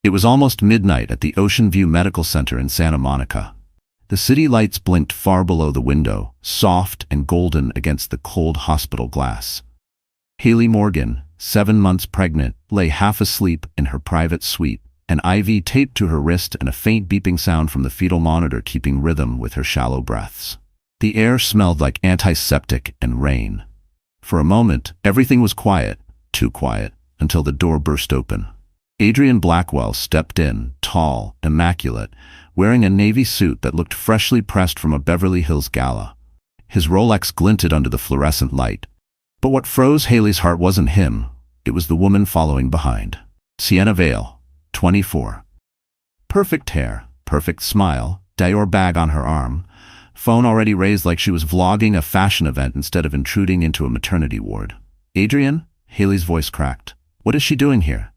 It was almost midnight at the Ocean View Medical Center in Santa Monica. The city lights blinked far below the window, soft and golden against the cold hospital glass. Haley Morgan, 7 months pregnant, lay half asleep in her private suite, an IV taped to her wrist and a faint beeping sound from the fetal monitor keeping rhythm with her shallow breaths. The air smelled like antiseptic and rain. For a moment, everything was quiet, too quiet, until the door burst open. Adrian Blackwell stepped in, tall, immaculate, wearing a navy suit that looked freshly pressed from a Beverly Hills gala. His Rolex glinted under the fluorescent light. But what froze Haley's heart wasn't him, it was the woman following behind. Sienna Vale, 24. Perfect hair, perfect smile, Dior bag on her arm, phone already raised like she was vlogging a fashion event instead of intruding into a maternity ward. Adrian? Haley's voice cracked. What is she doing here?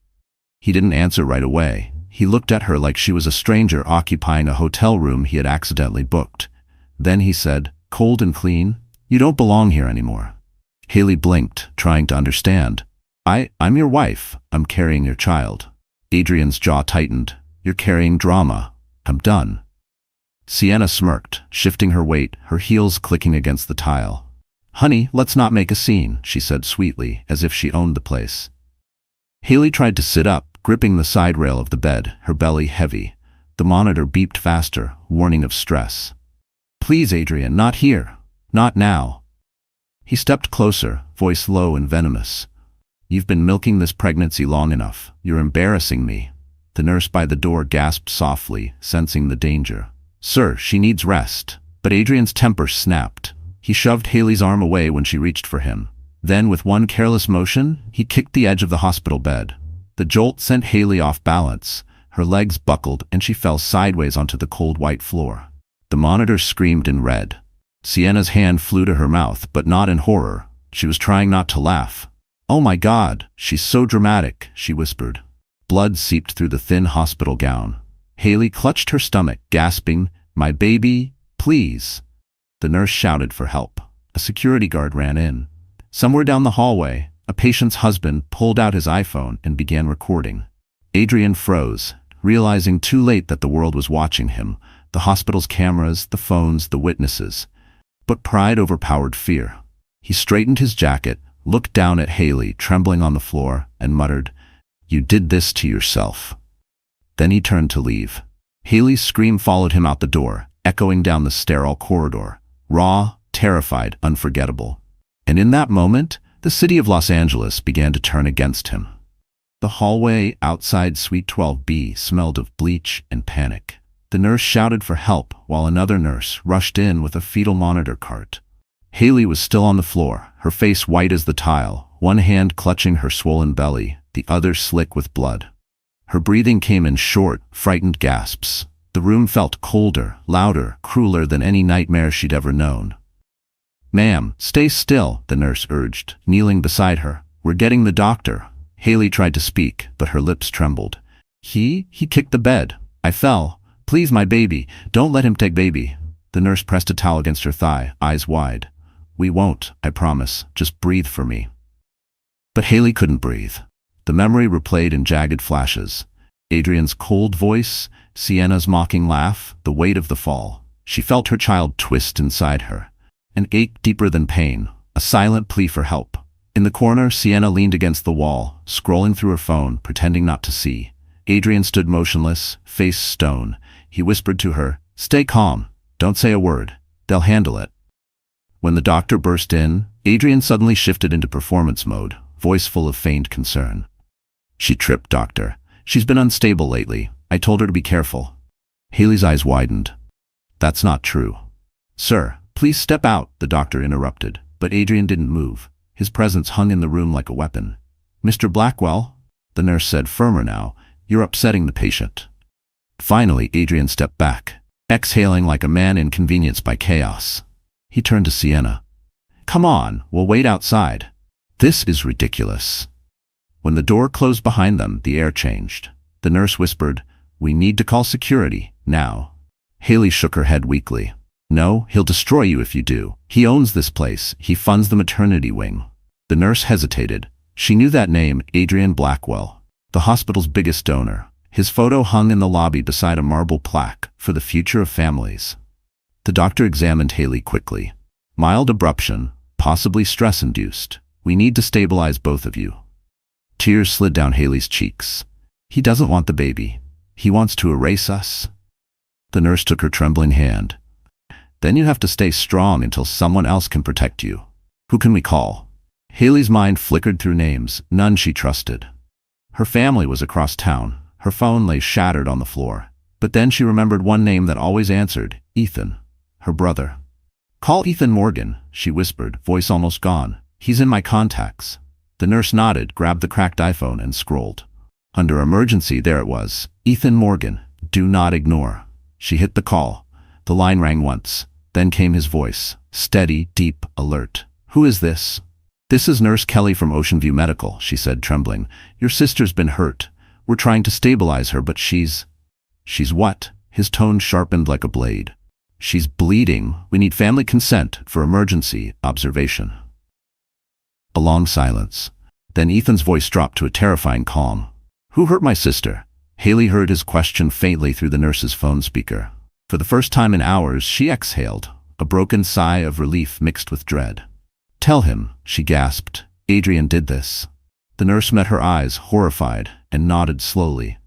He didn't answer right away. He looked at her like she was a stranger occupying a hotel room he had accidentally booked. Then he said, cold and clean, you don't belong here anymore. Haley blinked, trying to understand. I'm your wife. I'm carrying your child. Adrian's jaw tightened. You're carrying drama. I'm done. Sienna smirked, shifting her weight, her heels clicking against the tile. Honey, let's not make a scene, she said sweetly, as if she owned the place. Haley tried to sit up, gripping the side rail of the bed, her belly heavy. The monitor beeped faster, warning of stress. Please, Adrian, not here. Not now. He stepped closer, voice low and venomous. You've been milking this pregnancy long enough. You're embarrassing me. The nurse by the door gasped softly, sensing the danger. Sir, she needs rest. But Adrian's temper snapped. He shoved Haley's arm away when she reached for him. Then, with one careless motion, he kicked the edge of the hospital bed. The jolt sent Haley off balance. Her legs buckled and she fell sideways onto the cold white floor. The monitor screamed in red. Sienna's hand flew to her mouth, but not in horror. She was trying not to laugh. Oh my God, she's so dramatic, she whispered. Blood seeped through the thin hospital gown. Haley clutched her stomach, gasping, My baby, please. The nurse shouted for help. A security guard ran in. Somewhere down the hallway, a patient's husband pulled out his iPhone and began recording. Adrian froze, realizing too late that the world was watching him, the hospital's cameras, the phones, the witnesses. But pride overpowered fear. He straightened his jacket, looked down at Haley, trembling on the floor, and muttered, You did this to yourself. Then he turned to leave. Haley's scream followed him out the door, echoing down the sterile corridor, raw, terrified, unforgettable. And in that moment, the city of Los Angeles began to turn against him. The hallway outside Suite 12B smelled of bleach and panic. The nurse shouted for help while another nurse rushed in with a fetal monitor cart. Haley was still on the floor, her face white as the tile, one hand clutching her swollen belly, the other slick with blood. Her breathing came in short, frightened gasps. The room felt colder, louder, crueler than any nightmare she'd ever known. Ma'am, stay still, the nurse urged, kneeling beside her. We're getting the doctor. Haley tried to speak, but her lips trembled. He kicked the bed. I fell. Please, my baby, don't let him take baby. The nurse pressed a towel against her thigh, eyes wide. We won't, I promise. Just breathe for me. But Haley couldn't breathe. The memory replayed in jagged flashes. Adrian's cold voice, Sienna's mocking laugh, the weight of the fall. She felt her child twist inside her. An ache deeper than pain, a silent plea for help. In the corner, Sienna leaned against the wall, scrolling through her phone, pretending not to see. Adrian stood motionless, face stone. He whispered to her, Stay calm. Don't say a word. They'll handle it. When the doctor burst in, Adrian suddenly shifted into performance mode, voice full of feigned concern. She tripped, doctor. She's been unstable lately. I told her to be careful. Haley's eyes widened. That's not true. Sir, please step out, the doctor interrupted, but Adrian didn't move. His presence hung in the room like a weapon. Mr. Blackwell, the nurse said firmer now, you're upsetting the patient. Finally, Adrian stepped back, exhaling like a man inconvenienced by chaos. He turned to Sienna. Come on, we'll wait outside. This is ridiculous. When the door closed behind them, the air changed. The nurse whispered, We need to call security, now. Haley shook her head weakly. No, he'll destroy you if you do. He owns this place. He funds the maternity wing. The nurse hesitated. She knew that name, Adrian Blackwell, the hospital's biggest donor. His photo hung in the lobby beside a marble plaque for the future of families. The doctor examined Haley quickly. Mild abruption, possibly stress-induced. We need to stabilize both of you. Tears slid down Haley's cheeks. He doesn't want the baby. He wants to erase us. The nurse took her trembling hand. Then you have to stay strong until someone else can protect you. Who can we call? Haley's mind flickered through names, none she trusted. Her family was across town. Her phone lay shattered on the floor. But then she remembered one name that always answered, Ethan, her brother. Call Ethan Morgan, she whispered, voice almost gone. He's in my contacts. The nurse nodded, grabbed the cracked iPhone and scrolled. Under emergency, there it was. Ethan Morgan, do not ignore. She hit the call. The line rang once. Then came his voice, steady, deep, alert. Who is this? This is Nurse Kelly from Ocean View Medical, she said, trembling. Your sister's been hurt. We're trying to stabilize her, but she's what? His tone sharpened like a blade. She's bleeding. We need family consent for emergency observation. A long silence. Then Ethan's voice dropped to a terrifying calm. Who hurt my sister? Haley heard his question faintly through the nurse's phone speaker. For the first time in hours, she exhaled, a broken sigh of relief mixed with dread. Tell him, she gasped. Adrian did this. The nurse met her eyes, horrified, and nodded slowly.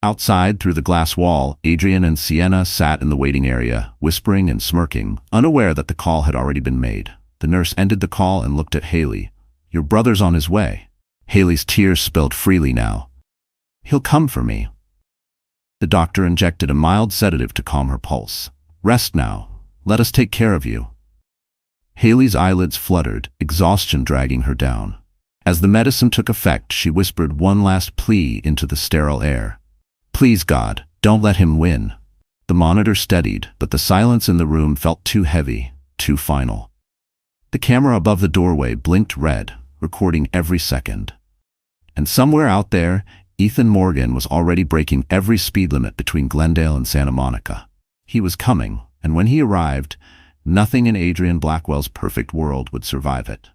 Outside, through the glass wall, Adrian and Sienna sat in the waiting area, whispering and smirking, unaware that the call had already been made. The nurse ended the call and looked at Haley. Your brother's on his way. Haley's tears spilled freely now. He'll come for me. The doctor injected a mild sedative to calm her pulse. Rest now. Let us take care of you. Haley's eyelids fluttered, exhaustion dragging her down. As the medicine took effect, she whispered one last plea into the sterile air. Please, God, don't let him win. The monitor steadied, but the silence in the room felt too heavy, too final. The camera above the doorway blinked red, recording every second. And somewhere out there, Ethan Morgan was already breaking every speed limit between Glendale and Santa Monica. He was coming, and when he arrived, nothing in Adrian Blackwell's perfect world would survive it.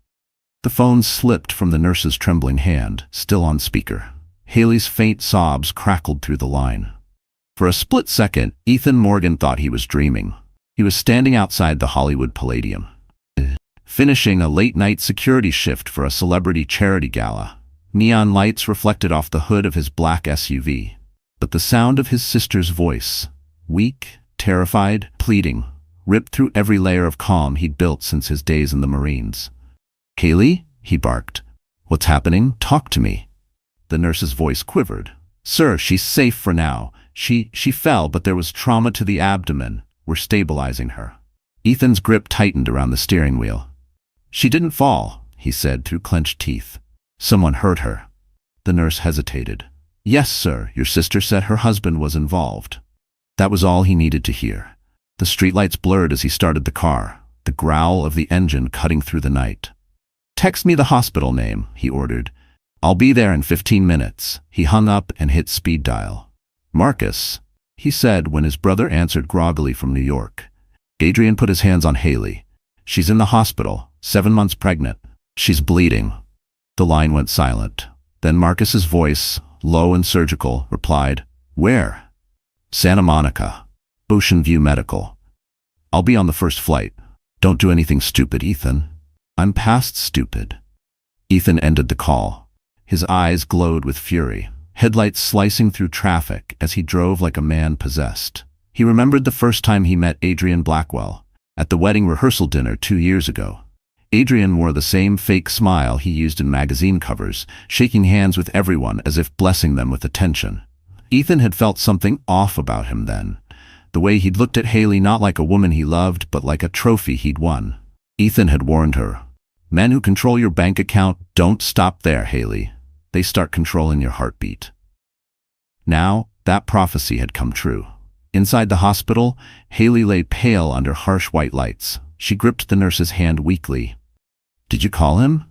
The phone slipped from the nurse's trembling hand, still on speaker. Haley's faint sobs crackled through the line. For a split second, Ethan Morgan thought he was dreaming. He was standing outside the Hollywood Palladium, finishing a late-night security shift for a celebrity charity gala. Neon lights reflected off the hood of his black SUV. But the sound of his sister's voice, weak, terrified, pleading, ripped through every layer of calm he'd built since his days in the Marines. Haley? He barked. What's happening? Talk to me. The nurse's voice quivered. Sir, she's safe for now. She fell, but there was trauma to the abdomen. We're stabilizing her. Ethan's grip tightened around the steering wheel. She didn't fall, he said through clenched teeth. Someone hurt her. The nurse hesitated. Yes, sir, your sister said her husband was involved. That was all he needed to hear. The streetlights blurred as he started the car, the growl of the engine cutting through the night. Text me the hospital name, he ordered. I'll be there in 15 minutes. He hung up and hit speed dial. Marcus, he said when his brother answered groggily from New York. Adrian put his hands on Haley. She's in the hospital, 7 months pregnant. She's bleeding. The line went silent. Then Marcus's voice, low and surgical, replied, Where? Santa Monica. Ocean View Medical. I'll be on the first flight. Don't do anything stupid, Ethan. I'm past stupid. Ethan ended the call. His eyes glowed with fury, headlights slicing through traffic as he drove like a man possessed. He remembered the first time he met Adrian Blackwell, at the wedding rehearsal dinner 2 years ago. Adrian wore the same fake smile he used in magazine covers, shaking hands with everyone as if blessing them with attention. Ethan had felt something off about him then. The way he'd looked at Haley not like a woman he loved, but like a trophy he'd won. Ethan had warned her. Men who control your bank account don't stop there, Haley. They start controlling your heartbeat. Now, that prophecy had come true. Inside the hospital, Haley lay pale under harsh white lights. She gripped the nurse's hand weakly. Did you call him?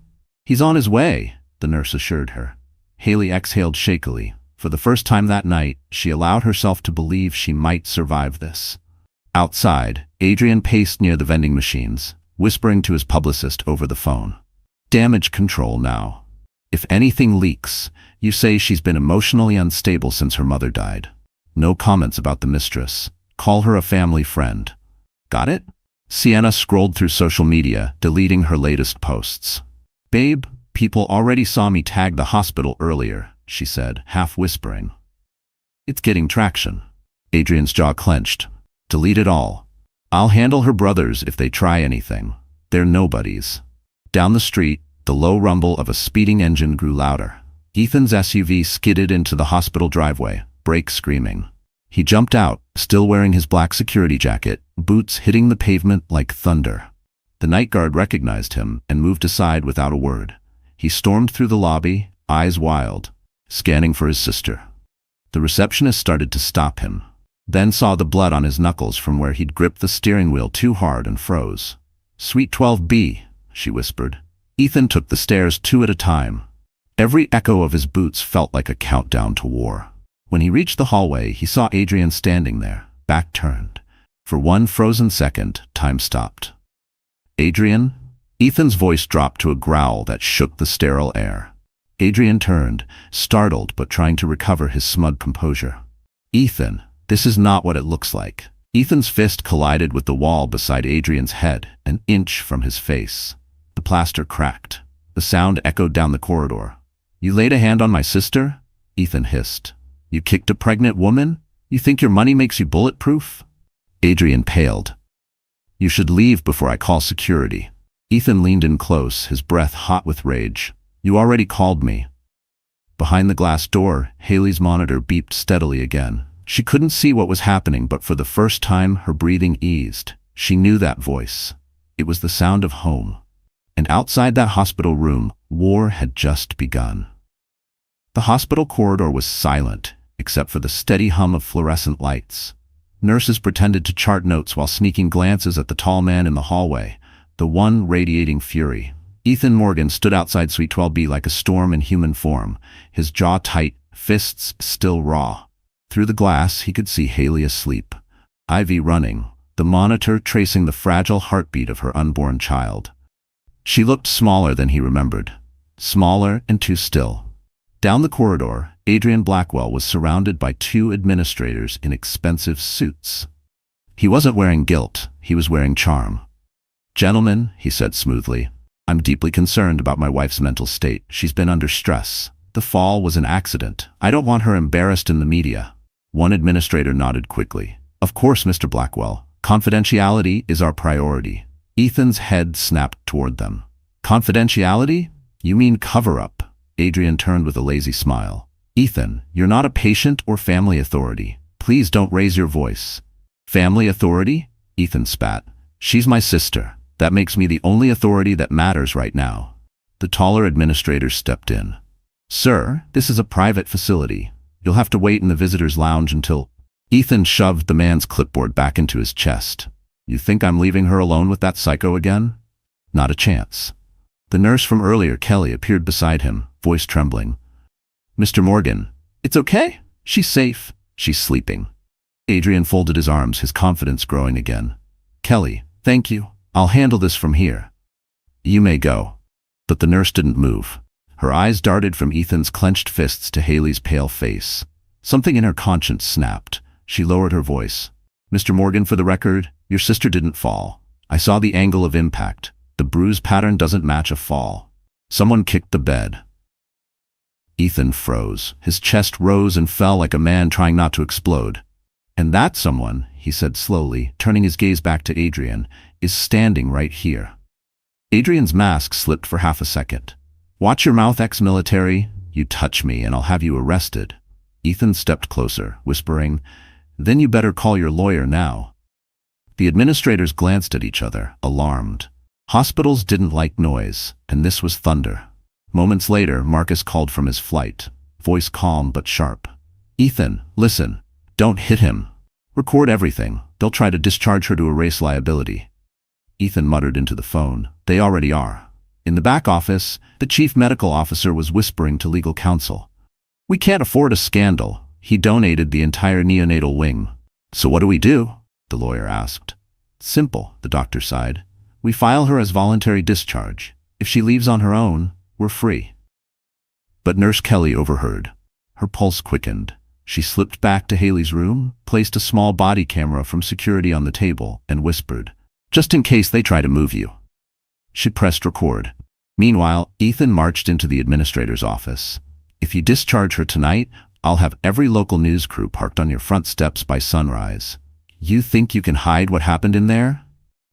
He's on his way, the nurse assured her. Haley exhaled shakily. For the first time that night, she allowed herself to believe she might survive this. Outside, Adrian paced near the vending machines, whispering to his publicist over the phone. Damage control now. If anything leaks, You say she's been emotionally unstable since her mother died. No comments about the mistress. Call her a family friend. Got it? Sienna scrolled through social media, deleting her latest posts. Babe, people already saw me tag the hospital earlier, she said, half whispering. It's getting traction. Adrian's jaw clenched. Delete it all. I'll handle her brothers if they try anything. They're nobodies. Down the street, the low rumble of a speeding engine grew louder. Ethan's SUV skidded into the hospital driveway, brakes screaming. He jumped out, still wearing his black security jacket, boots hitting the pavement like thunder. The night guard recognized him and moved aside without a word. He stormed through the lobby, eyes wild, scanning for his sister. The receptionist started to stop him, then saw the blood on his knuckles from where he'd gripped the steering wheel too hard and froze. Suite 12B, she whispered. Ethan took the stairs 2 at a time. Every echo of his boots felt like a countdown to war. When he reached the hallway, he saw Adrian standing there, back turned. For one frozen second, time stopped. Adrian? Ethan's voice dropped to a growl that shook the sterile air. Adrian turned, startled but trying to recover his smug composure. Ethan, this is not what it looks like. Ethan's fist collided with the wall beside Adrian's head, an inch from his face. The plaster cracked. The sound echoed down the corridor. You laid a hand on my sister? Ethan hissed. You kicked a pregnant woman? You think your money makes you bulletproof? Adrian paled. You should leave before I call security. Ethan leaned in close, his breath hot with rage. You already called me. Behind the glass door, Haley's monitor beeped steadily again. She couldn't see what was happening, but for the first time, her breathing eased. She knew that voice. It was the sound of home. And outside that hospital room, war had just begun. The hospital corridor was silent, except for the steady hum of fluorescent lights. Nurses pretended to chart notes while sneaking glances at the tall man in the hallway, the one radiating fury. Ethan Morgan stood outside Suite 12B like a storm in human form, his jaw tight, fists still raw. Through the glass, he could see Haley asleep, Ivy running, the monitor tracing the fragile heartbeat of her unborn child. She looked smaller than he remembered, smaller and too still. Down the corridor, Adrian Blackwell was surrounded by 2 administrators in expensive suits. He wasn't wearing guilt, he was wearing charm. Gentlemen, he said smoothly, I'm deeply concerned about my wife's mental state. She's been under stress. The fall was an accident. I don't want her embarrassed in the media. One administrator nodded quickly. Of course, Mr. Blackwell. Confidentiality is our priority. Ethan's head snapped toward them. Confidentiality? You mean cover-up? Adrian turned with a lazy smile. Ethan, you're not a patient or family authority. Please don't raise your voice. Family authority? Ethan spat. She's my sister. That makes me the only authority that matters right now. The taller administrator stepped in. Sir, this is a private facility. You'll have to wait in the visitor's lounge until... Ethan shoved the man's clipboard back into his chest. You think I'm leaving her alone with that psycho again? Not a chance. The nurse from earlier, Kelly, appeared beside him, voice trembling. Mr. Morgan, it's okay. She's safe. She's sleeping. Adrian folded his arms, his confidence growing again. Kelly, thank you. I'll handle this from here. You may go. But the nurse didn't move. Her eyes darted from Ethan's clenched fists to Haley's pale face. Something in her conscience snapped. She lowered her voice. Mr. Morgan, for the record, your sister didn't fall. I saw the angle of impact. The bruise pattern doesn't match a fall. Someone kicked the bed. Ethan froze. His chest rose and fell like a man trying not to explode. And that someone, he said slowly, turning his gaze back to Adrian, is standing right here. Adrian's mask slipped for half a second. Watch your mouth, ex-military. You touch me and I'll have you arrested. Ethan stepped closer, whispering, Then you better call your lawyer now. The administrators glanced at each other, alarmed. Hospitals didn't like noise, and this was thunder. Moments later, Marcus called from his flight, voice calm but sharp. Ethan, listen. Don't hit him. Record everything. They'll try to discharge her to erase liability. Ethan muttered into the phone. They already are. In the back office, the chief medical officer was whispering to legal counsel. We can't afford a scandal. He donated the entire neonatal wing. So what do we do? The lawyer asked. Simple, the doctor sighed. We file her as voluntary discharge. If she leaves on her own, we're free. But Nurse Kelly overheard. Her pulse quickened. She slipped back to Haley's room, placed a small body camera from security on the table, and whispered, "Just in case they try to move you." She pressed record. Meanwhile, Ethan marched into the administrator's office. "If you discharge her tonight, I'll have every local news crew parked on your front steps by sunrise. You think you can hide what happened in there?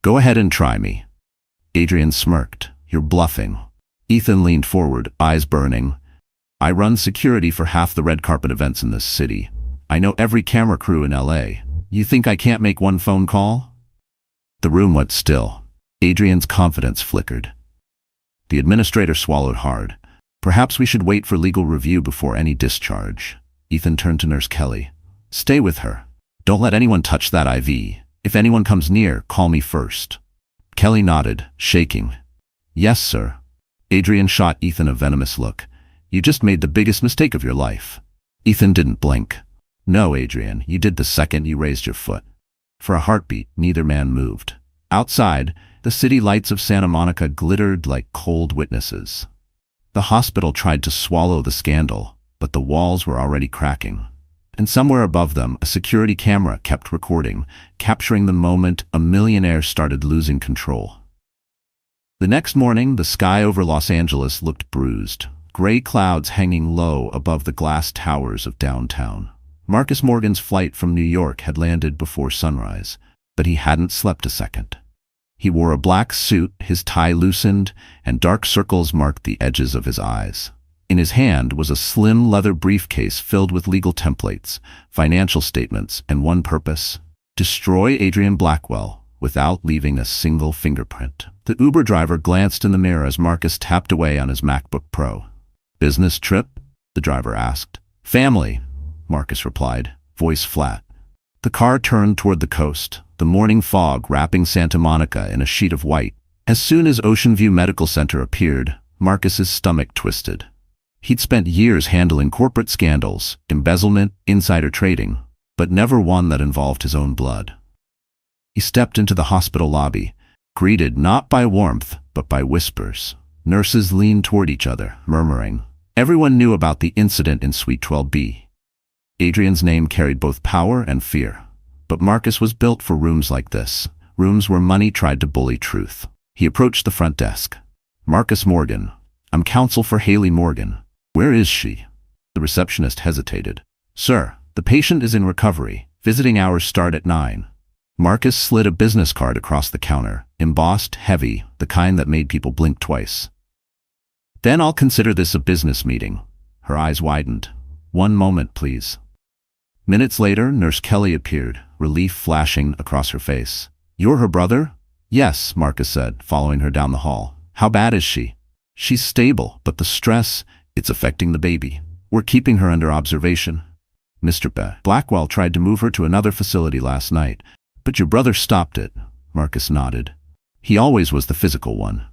Go ahead and try me." Adrian smirked. "You're bluffing." Ethan leaned forward, eyes burning. "I run security for half the red carpet events in this city. I know every camera crew in LA. You think I can't make one phone call?" The room went still. Adrian's confidence flickered. The administrator swallowed hard. "Perhaps we should wait for legal review before any discharge." Ethan turned to Nurse Kelly. "Stay with her. Don't let anyone touch that IV. If anyone comes near, call me first." Kelly nodded, shaking. "Yes, sir." Adrian shot Ethan a venomous look. "You just made the biggest mistake of your life." Ethan didn't blink. "No, Adrian, you did the second you raised your foot." For a heartbeat, neither man moved. Outside, the city lights of Santa Monica glittered like cold witnesses. The hospital tried to swallow the scandal, but the walls were already cracking. And somewhere above them, a security camera kept recording, capturing the moment a millionaire started losing control. The next morning, the sky over Los Angeles looked bruised, gray clouds hanging low above the glass towers of downtown. Marcus Morgan's flight from New York had landed before sunrise, but he hadn't slept a second. He wore a black suit, his tie loosened, and dark circles marked the edges of his eyes. In his hand was a slim leather briefcase filled with legal templates, financial statements, and one purpose: destroy Adrian Blackwell without leaving a single fingerprint. The Uber driver glanced in the mirror as Marcus tapped away on his MacBook Pro. "Business trip?" the driver asked. "Family," Marcus replied, voice flat. The car turned toward the coast, the morning fog wrapping Santa Monica in a sheet of white. As soon as Ocean View Medical Center appeared, Marcus's stomach twisted. He'd spent years handling corporate scandals, embezzlement, insider trading, but never one that involved his own blood. He stepped into the hospital lobby, greeted not by warmth, but by whispers. Nurses leaned toward each other, murmuring. Everyone knew about the incident in Suite 12B. Adrian's name carried both power and fear. But Marcus was built for rooms like this, rooms where money tried to bully truth. He approached the front desk. "Marcus Morgan. I'm counsel for Haley Morgan. Where is she?" The receptionist hesitated. "Sir, the patient is in recovery. Visiting hours start at 9. Marcus slid a business card across the counter, embossed, heavy, the kind that made people blink twice. "Then I'll consider this a business meeting." Her eyes widened. "One moment, please." Minutes later, Nurse Kelly appeared, relief flashing across her face. "You're her brother?" "Yes," Marcus said, following her down the hall. "How bad is she?" "She's stable, but the stress, it's affecting the baby. We're keeping her under observation." "Mr. Blackwell tried to move her to another facility last night, but your brother stopped it." Marcus nodded. "He always was the physical one."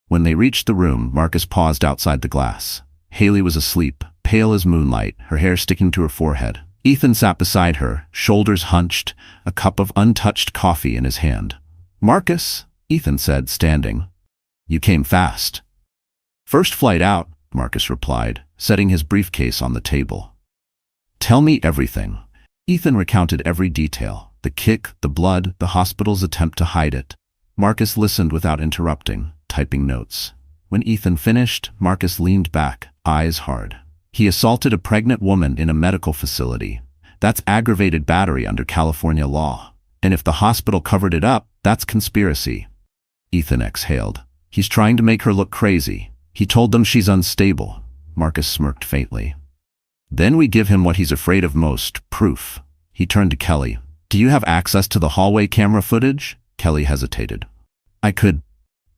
When they reached the room, Marcus paused outside the glass. Haley was asleep, pale as moonlight, her hair sticking to her forehead. Ethan sat beside her, shoulders hunched, a cup of untouched coffee in his hand. "Marcus," Ethan said, standing. "You came fast." "First flight out," Marcus replied, setting his briefcase on the table. "Tell me everything." Ethan recounted every detail: the kick, the blood, the hospital's attempt to hide it. Marcus listened without interrupting, typing notes. When Ethan finished, Marcus leaned back, eyes hard. "He assaulted a pregnant woman in a medical facility. That's aggravated battery under California law. And if the hospital covered it up, that's conspiracy." Ethan exhaled. "He's trying to make her look crazy. He told them she's unstable." Marcus smirked faintly. "Then we give him what he's afraid of most, proof." He turned to Kelly. "Do you have access to the hallway camera footage?" Kelly hesitated. "I could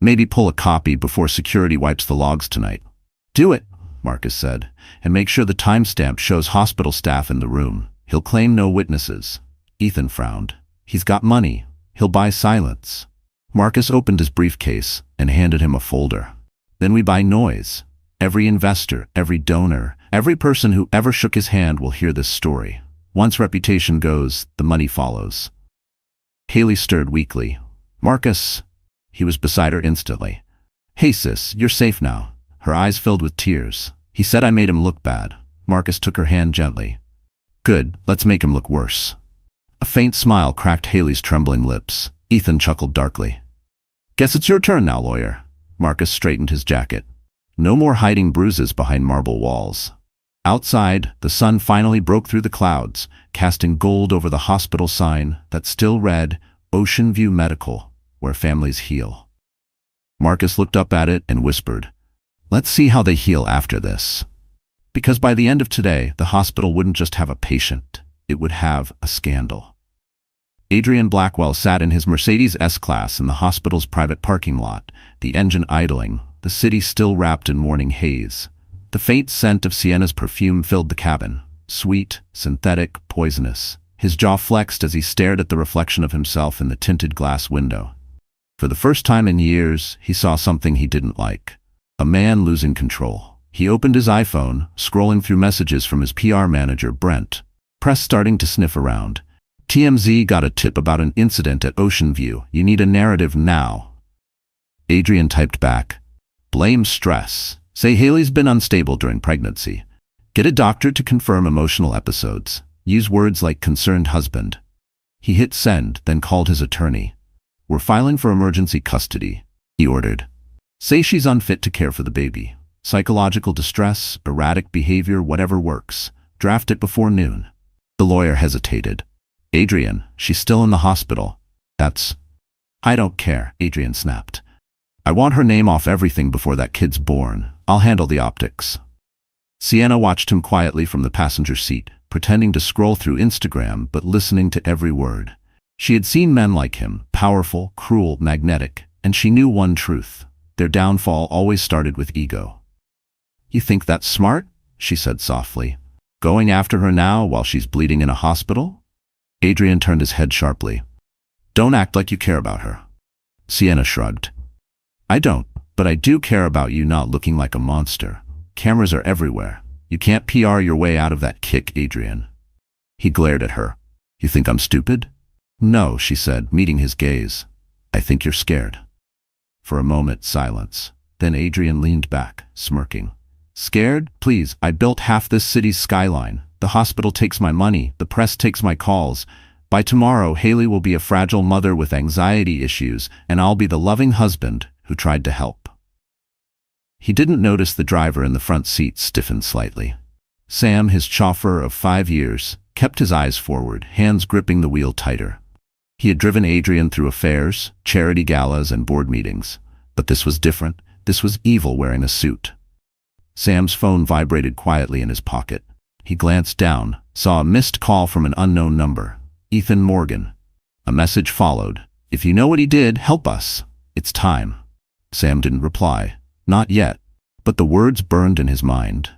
maybe pull a copy before security wipes the logs tonight." "Do it," Marcus said, "and make sure the timestamp shows hospital staff in the room. He'll claim no witnesses." Ethan frowned. "He's got money. He'll buy silence." Marcus opened his briefcase and handed him a folder. "Then we buy noise. Every investor, every donor, every person who ever shook his hand will hear this story. Once reputation goes, the money follows." Haley stirred weakly. "Marcus." He was beside her instantly. "Hey sis, you're safe now." Her eyes filled with tears. He said I made him look bad. Marcus took her hand gently. Good, let's make him look worse. A faint smile cracked Haley's trembling lips. Ethan chuckled darkly. Guess it's your turn now, lawyer. Marcus straightened his jacket. No more hiding bruises behind marble walls. Outside, the sun finally broke through the clouds, casting gold over the hospital sign that still read, Ocean View Medical, where families heal. Marcus looked up at it and whispered, let's see how they heal after this. Because by the end of today, the hospital wouldn't just have a patient, it would have a scandal. Adrian Blackwell sat in his Mercedes S-Class in the hospital's private parking lot, the engine idling, the city still wrapped in morning haze. The faint scent of Sienna's perfume filled the cabin, sweet, synthetic, poisonous. His jaw flexed as he stared at the reflection of himself in the tinted glass window. For the first time in years, he saw something he didn't like. A man losing control. He opened his iPhone, scrolling through messages from his PR manager, Brent. Press starting to sniff around. TMZ got a tip about an incident at Ocean View. You need a narrative now. Adrian typed back. Blame stress. Say Haley's been unstable during pregnancy. Get a doctor to confirm emotional episodes. Use words like concerned husband. He hit send, then called his attorney. We're filing for emergency custody, he ordered. Say she's unfit to care for the baby. Psychological distress, erratic behavior, whatever works. Draft it before noon. The lawyer hesitated. Adrian, she's still in the hospital. I don't care, Adrian snapped. I want her name off everything before that kid's born. I'll handle the optics. Sienna watched him quietly from the passenger seat, pretending to scroll through Instagram but listening to every word. She had seen men like him, powerful, cruel, magnetic, and she knew one truth. Their downfall always started with ego. You think that's smart? She said softly. Going after her now while she's bleeding in a hospital? Adrian turned his head sharply. Don't act like you care about her. Sienna shrugged. I don't, but I do care about you not looking like a monster. Cameras are everywhere. You can't PR your way out of that kick, Adrian. He glared at her. You think I'm stupid? No, she said, meeting his gaze. I think you're scared. For a moment, silence. Then Adrian leaned back, smirking. Scared? Please, I built half this city's skyline. The hospital takes my money, the press takes my calls. By tomorrow, Haley will be a fragile mother with anxiety issues, and I'll be the loving husband who tried to help. He didn't notice the driver in the front seat stiffened slightly. Sam, his chauffeur of 5 years, kept his eyes forward, hands gripping the wheel tighter. He had driven Adrian through affairs, charity galas, and board meetings. But this was different. This was evil wearing a suit. Sam's phone vibrated quietly in his pocket. He glanced down, saw a missed call from an unknown number. Ethan Morgan. A message followed. If you know what he did, help us. It's time. Sam didn't reply. Not yet. But the words burned in his mind.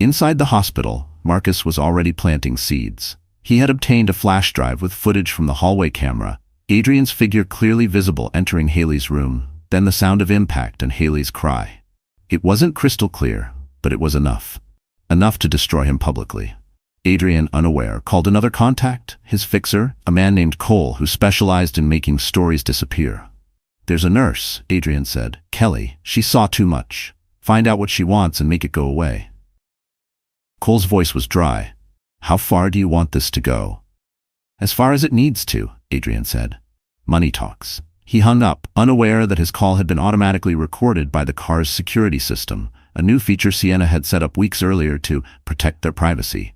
Inside the hospital, Marcus was already planting seeds. He had obtained a flash drive with footage from the hallway camera, Adrian's figure clearly visible entering Haley's room, then the sound of impact and Haley's cry. It wasn't crystal clear, but it was enough. Enough to destroy him publicly. Adrian, unaware, called another contact, his fixer, a man named Cole who specialized in making stories disappear. There's a nurse, Adrian said. Kelly, she saw too much. Find out what she wants and make it go away. Cole's voice was dry. How far do you want this to go? As far as it needs to, Adrian said. Money talks. He hung up, unaware that his call had been automatically recorded by the car's security system, a new feature Sienna had set up weeks earlier to protect their privacy.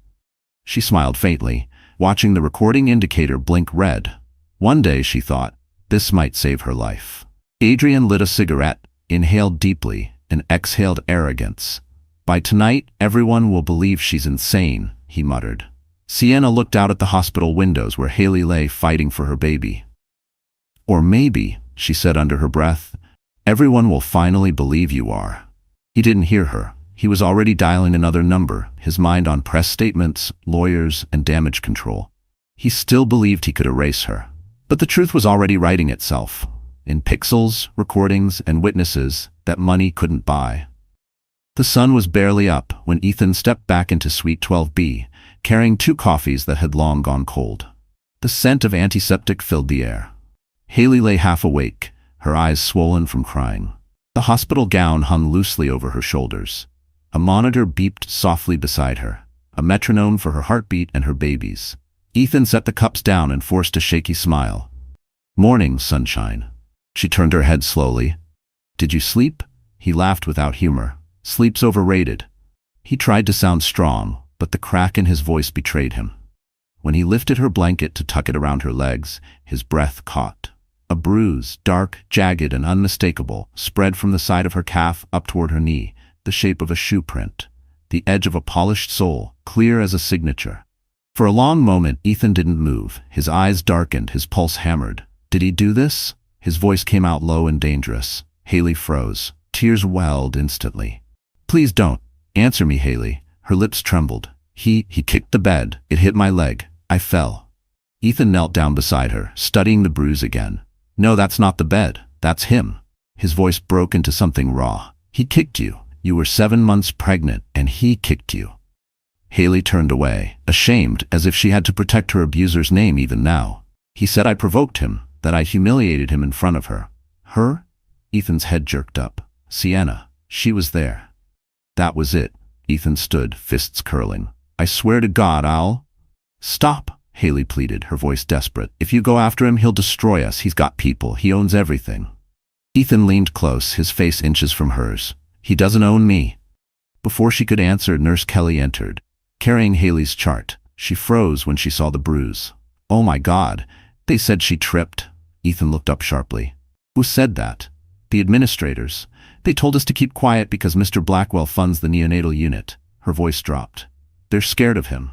She smiled faintly, watching the recording indicator blink red. One day, she thought, this might save her life. Adrian lit a cigarette, inhaled deeply, and exhaled arrogance. By tonight, everyone will believe she's insane, he muttered. Sienna looked out at the hospital windows where Haley lay fighting for her baby. Or maybe, she said under her breath, everyone will finally believe you are. He didn't hear her. He was already dialing another number, his mind on press statements, lawyers, and damage control. He still believed he could erase her. But the truth was already writing itself, in pixels, recordings, and witnesses that money couldn't buy. The sun was barely up when Ethan stepped back into Suite 12B, carrying 2 coffees that had long gone cold. The scent of antiseptic filled the air. Haley lay half awake, her eyes swollen from crying. The hospital gown hung loosely over her shoulders. A monitor beeped softly beside her, a metronome for her heartbeat and her baby's. Ethan set the cups down and forced a shaky smile. "Morning, sunshine." She turned her head slowly. "Did you sleep?" He laughed without humor. "Sleep's overrated." He tried to sound strong, but the crack in his voice betrayed him. When he lifted her blanket to tuck it around her legs, his breath caught. A bruise, dark, jagged, and unmistakable, spread from the side of her calf up toward her knee, the shape of a shoe print, the edge of a polished sole, clear as a signature. For a long moment, Ethan didn't move. His eyes darkened, his pulse hammered. Did he do this? His voice came out low and dangerous. Haley froze. Tears welled instantly. "Please don't. Answer me, Haley." Her lips trembled. He kicked the bed. It hit my leg. I fell. Ethan knelt down beside her, studying the bruise again. "No, that's not the bed. That's him." His voice broke into something raw. "He kicked you. You were 7 months pregnant, and he kicked you." Haley turned away, ashamed, as if she had to protect her abuser's name even now. "He said I provoked him, that I humiliated him in front of her." "Her?" Ethan's head jerked up. "Sienna. She was there." That was it. Ethan stood, fists curling. "I swear to God I'll—" "Stop," Haley pleaded, her voice desperate. "If you go after him, he'll destroy us. He's got people. He owns everything." Ethan leaned close, his face inches from hers. "He doesn't own me." Before she could answer, Nurse Kelly entered, carrying Haley's chart. She froze when she saw the bruise. "Oh my God, they said she tripped." Ethan looked up sharply. "Who said that?" "The administrators. They told us to keep quiet because Mr. Blackwell funds the neonatal unit." Her voice dropped. "They're scared of him."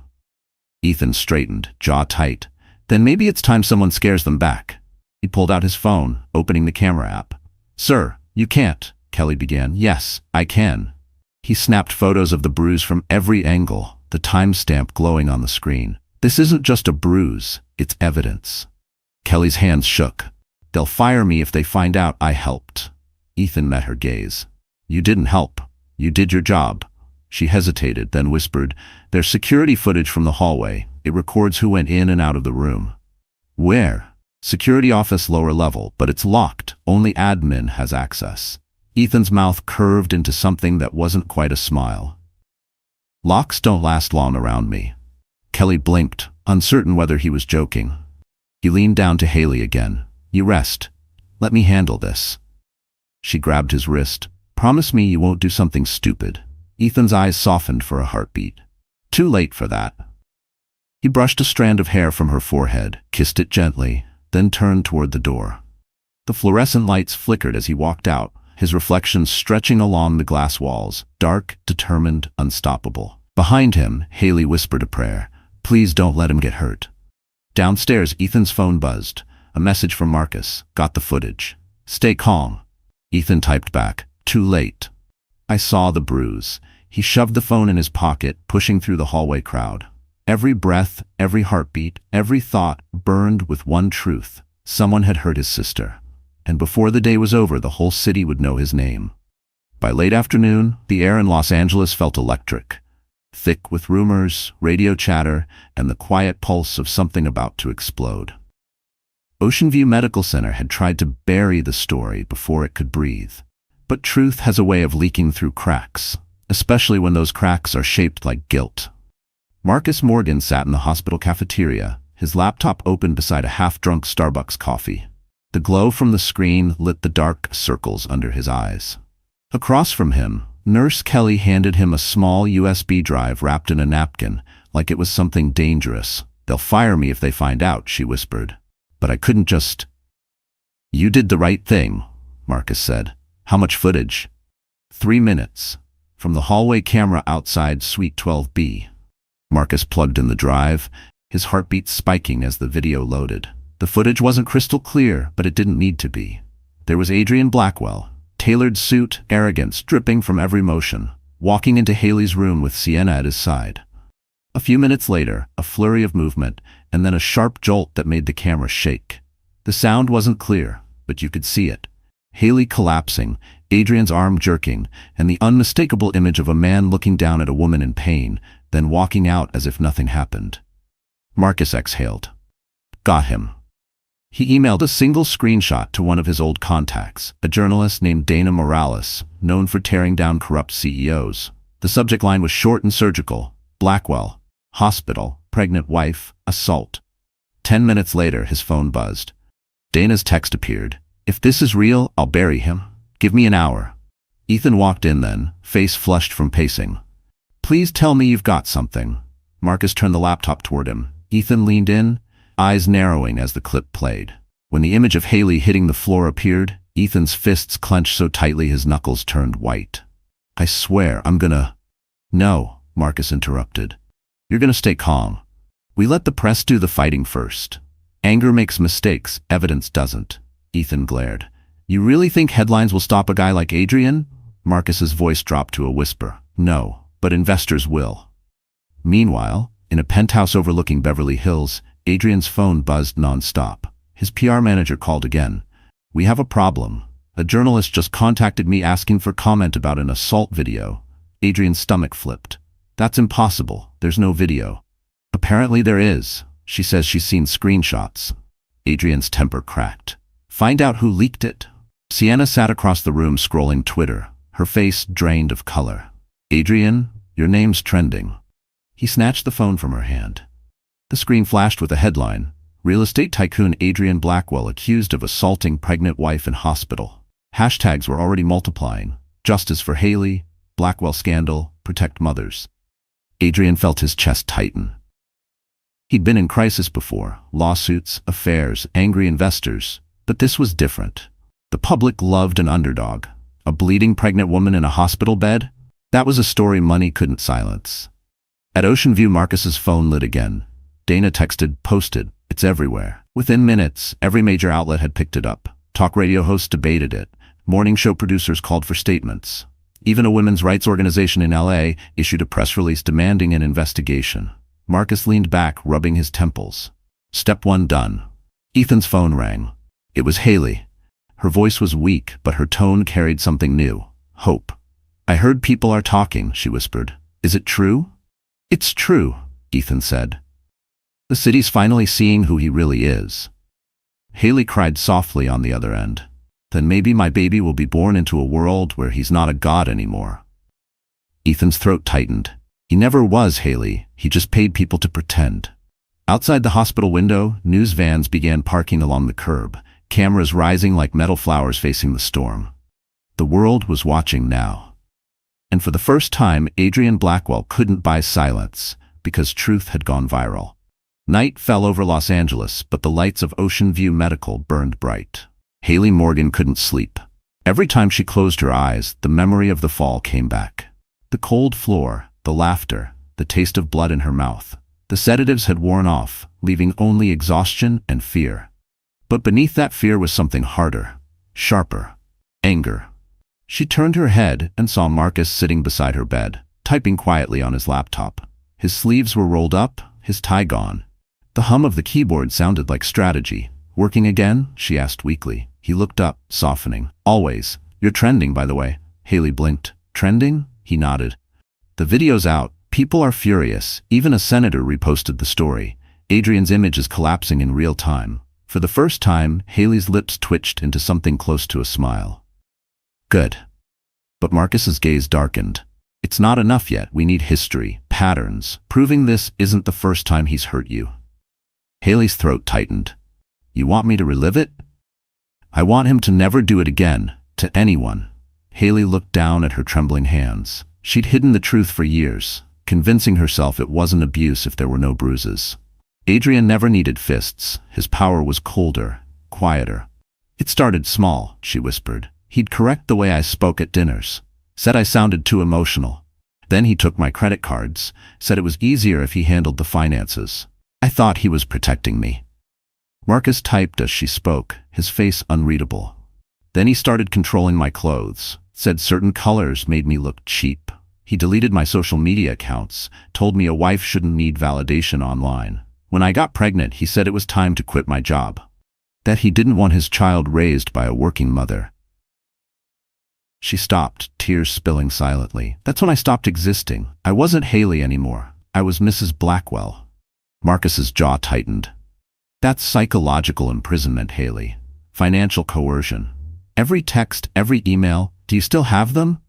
Ethan straightened, jaw tight. "Then maybe it's time someone scares them back." He pulled out his phone, opening the camera app. "Sir, you can't," Kelly began. "Yes, I can." He snapped photos of the bruise from every angle, the timestamp glowing on the screen. "This isn't just a bruise, it's evidence." Kelly's hands shook. "They'll fire me if they find out I helped." Ethan met her gaze. "You didn't help. You did your job." She hesitated, then whispered, "There's security footage from the hallway. It records who went in and out of the room." "Where?" "Security office lower level, but it's locked. Only admin has access." Ethan's mouth curved into something that wasn't quite a smile. "Locks don't last long around me." Kelly blinked, uncertain whether he was joking. He leaned down to Haley again. "You rest. Let me handle this." She grabbed his wrist. "Promise me you won't do something stupid." Ethan's eyes softened for a heartbeat. Too late for that. He brushed a strand of hair from her forehead, kissed it gently, then turned toward the door. The fluorescent lights flickered as he walked out, his reflection stretching along the glass walls, dark, determined, unstoppable. Behind him, Haley whispered a prayer. "Please don't let him get hurt." Downstairs, Ethan's phone buzzed. A message from Marcus. "Got the footage. Stay calm." Ethan typed back, "Too late." I saw the bruise. He shoved the phone in his pocket, pushing through the hallway crowd. Every breath, every heartbeat, every thought burned with one truth. Someone had hurt his sister. And before the day was over, the whole city would know his name. By late afternoon, the air in Los Angeles felt electric, thick with rumors, radio chatter, and the quiet pulse of something about to explode. Ocean View Medical Center had tried to bury the story before it could breathe. But truth has a way of leaking through cracks, especially when those cracks are shaped like guilt. Marcus Morgan sat in the hospital cafeteria, his laptop open beside a half-drunk Starbucks coffee. The glow from the screen lit the dark circles under his eyes. Across from him, Nurse Kelly handed him a small USB drive wrapped in a napkin, like it was something dangerous. "They'll fire me if they find out," she whispered. "But I couldn't just—" "You did the right thing," Marcus said. "How much footage?" 3 minutes. From the hallway camera outside Suite 12B. Marcus plugged in the drive, his heartbeat spiking as the video loaded. The footage wasn't crystal clear, but it didn't need to be. There was Adrian Blackwell, tailored suit, arrogance dripping from every motion, walking into Haley's room with Sienna at his side. A few minutes later, a flurry of movement, and then a sharp jolt that made the camera shake. The sound wasn't clear, but you could see it. Haley collapsing, Adrian's arm jerking, and the unmistakable image of a man looking down at a woman in pain, then walking out as if nothing happened. Marcus exhaled. Got him. He emailed a single screenshot to one of his old contacts, a journalist named Dana Morales, known for tearing down corrupt CEOs. The subject line was short and surgical. Blackwell, hospital, pregnant wife, assault. 10 minutes later, his phone buzzed. Dana's text appeared. If this is real, I'll bury him. Give me an hour. Ethan walked in then, face flushed from pacing. Please tell me you've got something. Marcus turned the laptop toward him. Ethan leaned in, eyes narrowing as the clip played. When the image of Haley hitting the floor appeared, Ethan's fists clenched so tightly his knuckles turned white. I swear, I'm gonna… No, Marcus interrupted. You're gonna stay calm. We let the press do the fighting first. Anger makes mistakes, evidence doesn't. Ethan glared. You really think headlines will stop a guy like Adrian? Marcus's voice dropped to a whisper. No, but investors will. Meanwhile, in a penthouse overlooking Beverly Hills, Adrian's phone buzzed nonstop. His PR manager called again. We have a problem. A journalist just contacted me asking for comment about an assault video. Adrian's stomach flipped. That's impossible. There's no video. Apparently there is. She says she's seen screenshots. Adrian's temper cracked. Find out who leaked it. Sienna sat across the room scrolling Twitter, her face drained of color. Adrian, your name's trending. He snatched the phone from her hand. The screen flashed with a headline. Real estate tycoon Adrian Blackwell accused of assaulting pregnant wife in hospital. Hashtags were already multiplying. Justice for Haley, Blackwell scandal, protect mothers. Adrian felt his chest tighten. He'd been in crisis before. Lawsuits, affairs, angry investors. But this was different. The public loved an underdog. A bleeding pregnant woman in a hospital bed? That was a story money couldn't silence. At Ocean View, Marcus's phone lit again. Dana texted, posted, it's everywhere. Within minutes, every major outlet had picked it up. Talk radio hosts debated it. Morning show producers called for statements. Even a women's rights organization in LA issued a press release demanding an investigation. Marcus leaned back, rubbing his temples. Step one done. Ethan's phone rang. It was Haley. Her voice was weak, but her tone carried something new. Hope. I heard people are talking, she whispered. Is it true? It's true, Ethan said. The city's finally seeing who he really is. Haley cried softly on the other end. Then maybe my baby will be born into a world where he's not a god anymore. Ethan's throat tightened. He never was Haley, he just paid people to pretend. Outside the hospital window, news vans began parking along the curb, cameras rising like metal flowers facing the storm. The world was watching now. And for the first time, Adrian Blackwell couldn't buy silence, because truth had gone viral. Night fell over Los Angeles, but the lights of Ocean View Medical burned bright. Haley Morgan couldn't sleep. Every time she closed her eyes, the memory of the fall came back. The cold floor, the laughter, the taste of blood in her mouth. The sedatives had worn off, leaving only exhaustion and fear. But beneath that fear was something harder, sharper, anger. She turned her head and saw Marcus sitting beside her bed, typing quietly on his laptop. His sleeves were rolled up, his tie gone. The hum of the keyboard sounded like strategy. Working again? She asked weakly. He looked up, softening. Always. You're trending, by the way. Haley blinked. Trending? He nodded. The video's out. People are furious. Even a senator reposted the story. Adrian's image is collapsing in real time. For the first time, Haley's lips twitched into something close to a smile. Good. But Marcus's gaze darkened. It's not enough yet. We need history, patterns, proving this isn't the first time he's hurt you. Haley's throat tightened. You want me to relive it? I want him to never do it again, to anyone. Haley looked down at her trembling hands. She'd hidden the truth for years, convincing herself it wasn't abuse if there were no bruises. Adrian never needed fists. His power was colder, quieter. It started small, she whispered. He'd correct the way I spoke at dinners. Said I sounded too emotional. Then he took my credit cards, said it was easier if he handled the finances. I thought he was protecting me. Marcus typed as she spoke, his face unreadable. Then he started controlling my clothes, said certain colors made me look cheap. He deleted my social media accounts, told me a wife shouldn't need validation online. When I got pregnant, he said it was time to quit my job. That he didn't want his child raised by a working mother. She stopped, tears spilling silently. That's when I stopped existing. I wasn't Haley anymore. I was Mrs. Blackwell. Marcus's jaw tightened. That's psychological imprisonment, Haley. Financial coercion. Every text, every email. Do you still have them?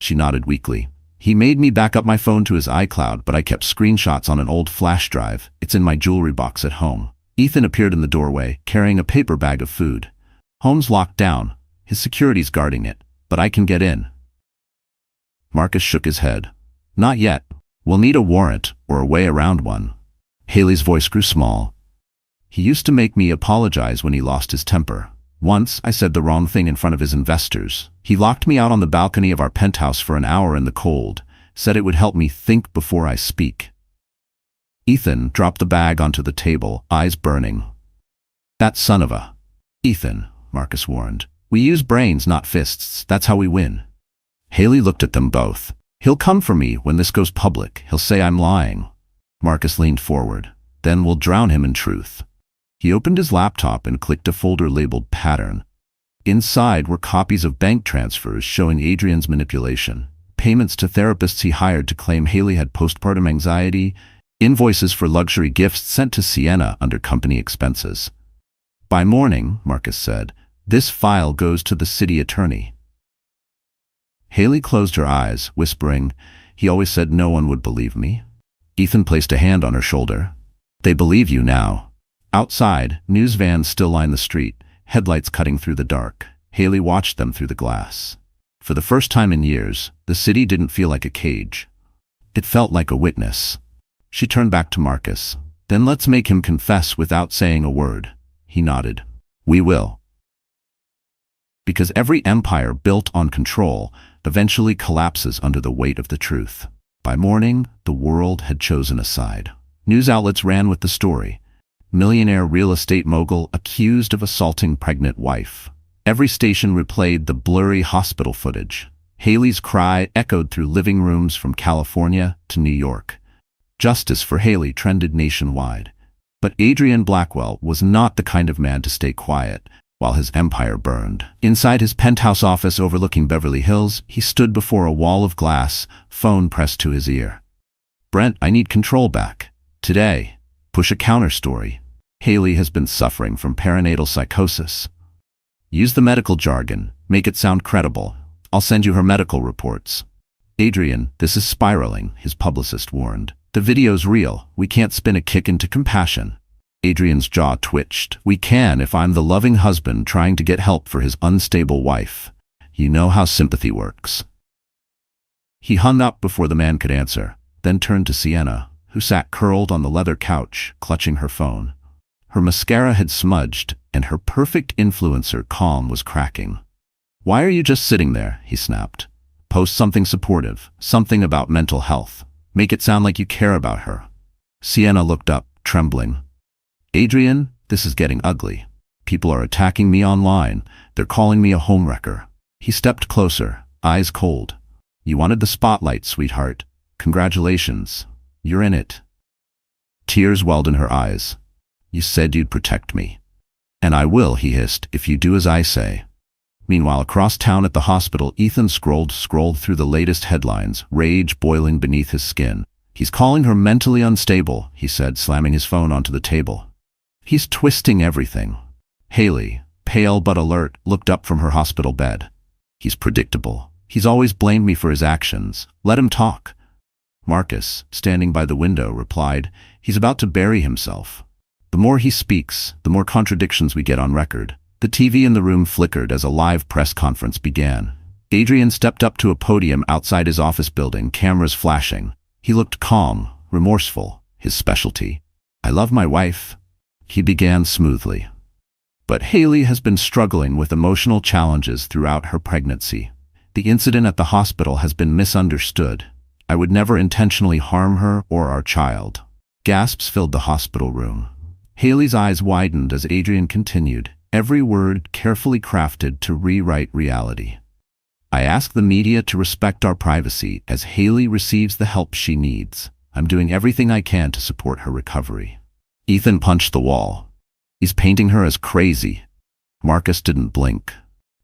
She nodded weakly. He made me back up my phone to his iCloud, but I kept screenshots on an old flash drive. It's in my jewelry box at home. Ethan appeared in the doorway, carrying a paper bag of food. Home's locked down. His security's guarding it, but I can get in. Marcus shook his head. Not yet. We'll need a warrant or a way around one. Haley's voice grew small. He used to make me apologize when he lost his temper. Once, I said the wrong thing in front of his investors. He locked me out on the balcony of our penthouse for an hour in the cold, said it would help me think before I speak. Ethan dropped the bag onto the table, eyes burning. That son of a... Ethan, Marcus warned. We use brains, not fists. That's how we win. Haley looked at them both. He'll come for me when this goes public. He'll say I'm lying. Marcus leaned forward. Then we'll drown him in truth. He opened his laptop and clicked a folder labeled Pattern. Inside were copies of bank transfers showing Adrian's manipulation, payments to therapists he hired to claim Haley had postpartum anxiety, invoices for luxury gifts sent to Sienna under company expenses. By morning, Marcus said, this file goes to the city attorney. Haley closed her eyes, whispering, he always said no one would believe me. Ethan placed a hand on her shoulder. They believe you now. Outside, news vans still lined the street, headlights cutting through the dark. Haley watched them through the glass. For the first time in years, the city didn't feel like a cage. It felt like a witness. She turned back to Marcus. Then let's make him confess without saying a word. He nodded. We will. Because every empire built on control eventually collapses under the weight of the truth. By morning, the world had chosen a side. News outlets ran with the story. Millionaire real estate mogul accused of assaulting pregnant wife. Every station replayed the blurry hospital footage. Haley's cry echoed through living rooms from California to New York. Justice for Haley trended nationwide. But Adrian Blackwell was not the kind of man to stay quiet while his empire burned. Inside his penthouse office overlooking Beverly Hills, he stood before a wall of glass, phone pressed to his ear. Brent, I need control back. Today. Push a counter story. Haley has been suffering from perinatal psychosis. Use the medical jargon. Make it sound credible. I'll send you her medical reports. Adrian, this is spiraling, his publicist warned. The video's real. We can't spin a kick into compassion. Adrian's jaw twitched. We can if I'm the loving husband trying to get help for his unstable wife. You know how sympathy works. He hung up before the man could answer, then turned to Sienna, who sat curled on the leather couch, clutching her phone. Her mascara had smudged, and her perfect influencer calm was cracking. Why are you just sitting there? He snapped. Post something supportive, something about mental health. Make it sound like you care about her. Sienna looked up, trembling. Adrian, this is getting ugly. People are attacking me online. They're calling me a homewrecker. He stepped closer, eyes cold. You wanted the spotlight, sweetheart. Congratulations. You're in it. Tears welled in her eyes. You said you'd protect me. And I will, he hissed, if you do as I say. Meanwhile, across town at the hospital, Ethan scrolled through the latest headlines, rage boiling beneath his skin. He's calling her mentally unstable, he said, slamming his phone onto the table. He's twisting everything. Haley, pale but alert, looked up from her hospital bed. He's predictable. He's always blamed me for his actions. Let him talk. Marcus, standing by the window, replied, he's about to bury himself. The more he speaks, the more contradictions we get on record. The TV in the room flickered as a live press conference began. Adrian stepped up to a podium outside his office building, cameras flashing. He looked calm, remorseful, his specialty. I love my wife. He began smoothly. But Haley has been struggling with emotional challenges throughout her pregnancy. The incident at the hospital has been misunderstood. I would never intentionally harm her or our child. Gasps filled the hospital room. Haley's eyes widened as Adrian continued, every word carefully crafted to rewrite reality. I ask the media to respect our privacy as Haley receives the help she needs. I'm doing everything I can to support her recovery. Ethan punched the wall. He's painting her as crazy. Marcus didn't blink.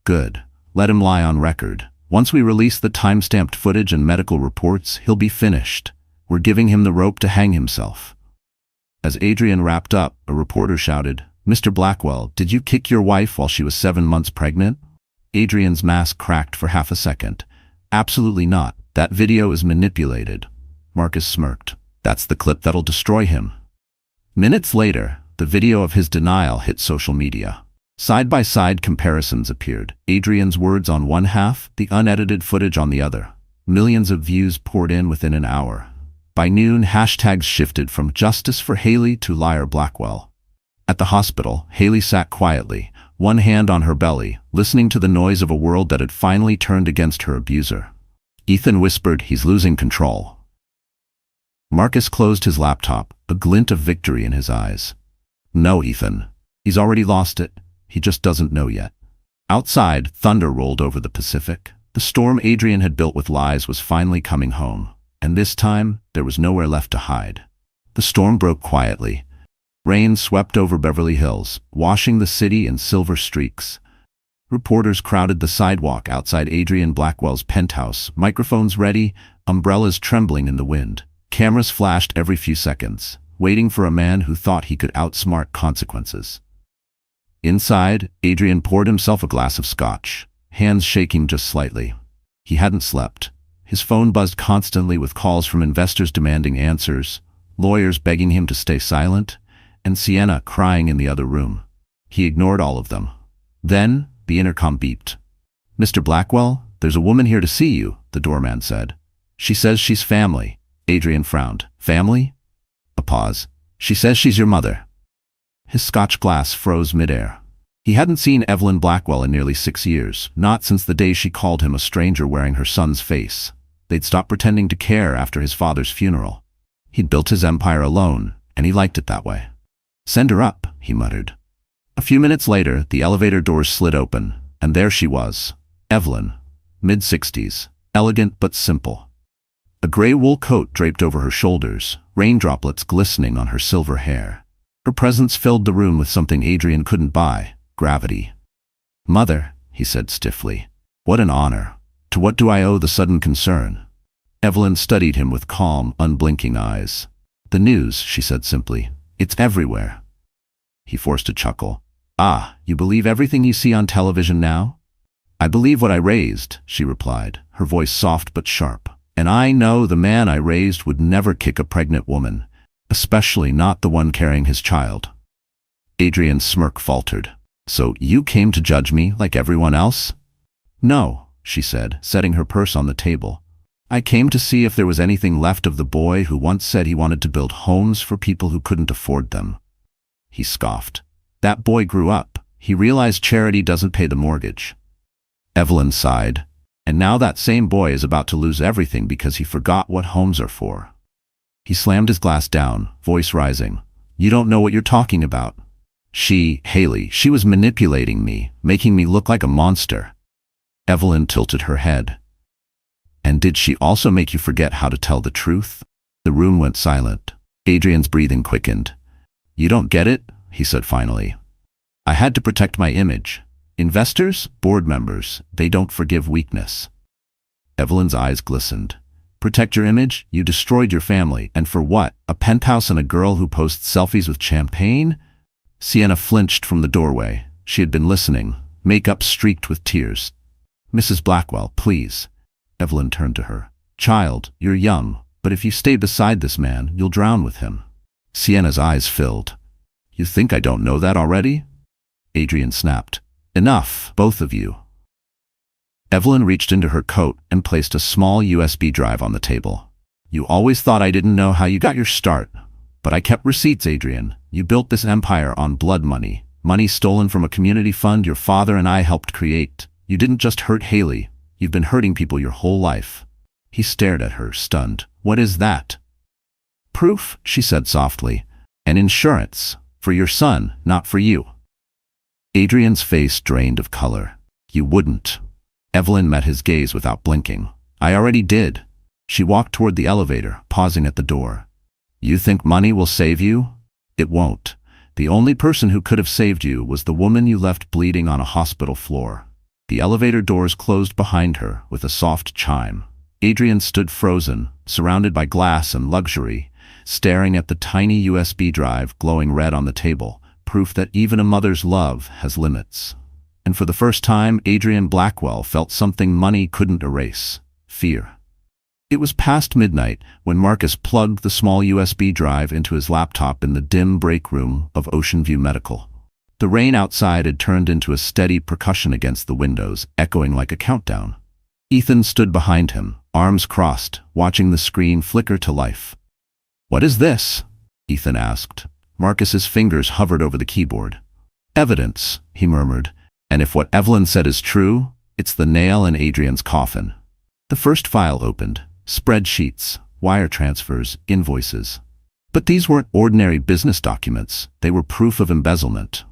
Good. Let him lie on record. Once we release the time-stamped footage and medical reports, he'll be finished. We're giving him the rope to hang himself. As Adrian wrapped up, a reporter shouted, Mr. Blackwell, did you kick your wife while she was 7 months pregnant? Adrian's mask cracked for half a second. Absolutely not. That video is manipulated. Marcus smirked. That's the clip that'll destroy him. Minutes later, the video of his denial hit social media. Side-by-side comparisons appeared. Adrian's words on one half, the unedited footage on the other. Millions of views poured in within an hour. By noon, hashtags shifted from "Justice for Haley" to "Liar Blackwell." At the hospital, Haley sat quietly, one hand on her belly, listening to the noise of a world that had finally turned against her abuser. Ethan whispered, "He's losing control." Marcus closed his laptop, a glint of victory in his eyes. "No, Ethan. He's already lost it. He just doesn't know yet." Outside, thunder rolled over the Pacific. The storm Adrian had built with lies was finally coming home, and this time, there was nowhere left to hide. The storm broke quietly. Rain swept over Beverly Hills, washing the city in silver streaks. Reporters crowded the sidewalk outside Adrian Blackwell's penthouse, microphones ready, umbrellas trembling in the wind. Cameras flashed every few seconds, waiting for a man who thought he could outsmart consequences. Inside, Adrian poured himself a glass of scotch, hands shaking just slightly. He hadn't slept. His phone buzzed constantly with calls from investors demanding answers, lawyers begging him to stay silent, and Sienna crying in the other room. He ignored all of them. Then, the intercom beeped. "Mr. Blackwell, there's a woman here to see you," the doorman said. "She says she's family." Adrian frowned. "Family?" A pause. "She says she's your mother." His scotch glass froze midair. He hadn't seen Evelyn Blackwell in nearly 6 years, not since the day she called him a stranger wearing her son's face. They'd stopped pretending to care after his father's funeral. He'd built his empire alone, and he liked it that way. "Send her up," he muttered. A few minutes later, the elevator doors slid open, and there she was, Evelyn, mid-60s, elegant but simple. A gray wool coat draped over her shoulders, rain droplets glistening on her silver hair. Her presence filled the room with something Adrian couldn't buy: gravity. "Mother," he said stiffly. "What an honor. To what do I owe the sudden concern?" Evelyn studied him with calm, unblinking eyes. "The news," she said simply. "It's everywhere." He forced a chuckle. "Ah, you believe everything you see on television now?" "I believe what I raised," she replied, her voice soft but sharp. "And I know the man I raised would never kick a pregnant woman, especially not the one carrying his child." Adrian's smirk faltered. "So you came to judge me like everyone else?" "No," she said, setting her purse on the table. "I came to see if there was anything left of the boy who once said he wanted to build homes for people who couldn't afford them." He scoffed. "That boy grew up. He realized charity doesn't pay the mortgage." Evelyn sighed. "And now that same boy is about to lose everything because he forgot what homes are for." He slammed his glass down, voice rising. "You don't know what you're talking about. Haley, she was manipulating me, making me look like a monster." Evelyn tilted her head. "And did she also make you forget how to tell the truth?" The room went silent. Adrian's breathing quickened. "You don't get it," he said finally. "I had to protect my image. Investors, board members, they don't forgive weakness." Evelyn's eyes glistened. "Protect your image? You destroyed your family. And for what? A penthouse and a girl who posts selfies with champagne?" Sienna flinched from the doorway. She had been listening, makeup streaked with tears. "Mrs. Blackwell, please." Evelyn turned to her. "Child, you're young, but if you stay beside this man, you'll drown with him." Sienna's eyes filled. "You think I don't know that already?" Adrian snapped. "Enough, both of you." Evelyn reached into her coat and placed a small USB drive on the table. "You always thought I didn't know how you got your start. But I kept receipts, Adrian. You built this empire on blood money. Money stolen from a community fund your father and I helped create. You didn't just hurt Haley. You've been hurting people your whole life." He stared at her, stunned. "What is that?" "Proof," she said softly. "And insurance. For your son, not for you." Adrian's face drained of color. "You wouldn't." Evelyn met his gaze without blinking. "I already did." She walked toward the elevator, pausing at the door. "You think money will save you? It won't. The only person who could have saved you was the woman you left bleeding on a hospital floor." The elevator doors closed behind her with a soft chime. Adrian stood frozen, surrounded by glass and luxury, staring at the tiny USB drive glowing red on the table, proof that even a mother's love has limits. And for the first time, Adrian Blackwell felt something money couldn't erase: fear. It was past midnight when Marcus plugged the small USB drive into his laptop in the dim break room of Ocean View Medical. The rain outside had turned into a steady percussion against the windows, echoing like a countdown. Ethan stood behind him, arms crossed, watching the screen flicker to life. "What is this?" Ethan asked. Marcus's fingers hovered over the keyboard. "Evidence," he murmured, "and if what Evelyn said is true, it's the nail in Adrian's coffin." The first file opened. Spreadsheets, wire transfers, invoices. But these weren't ordinary business documents. They were proof of embezzlement.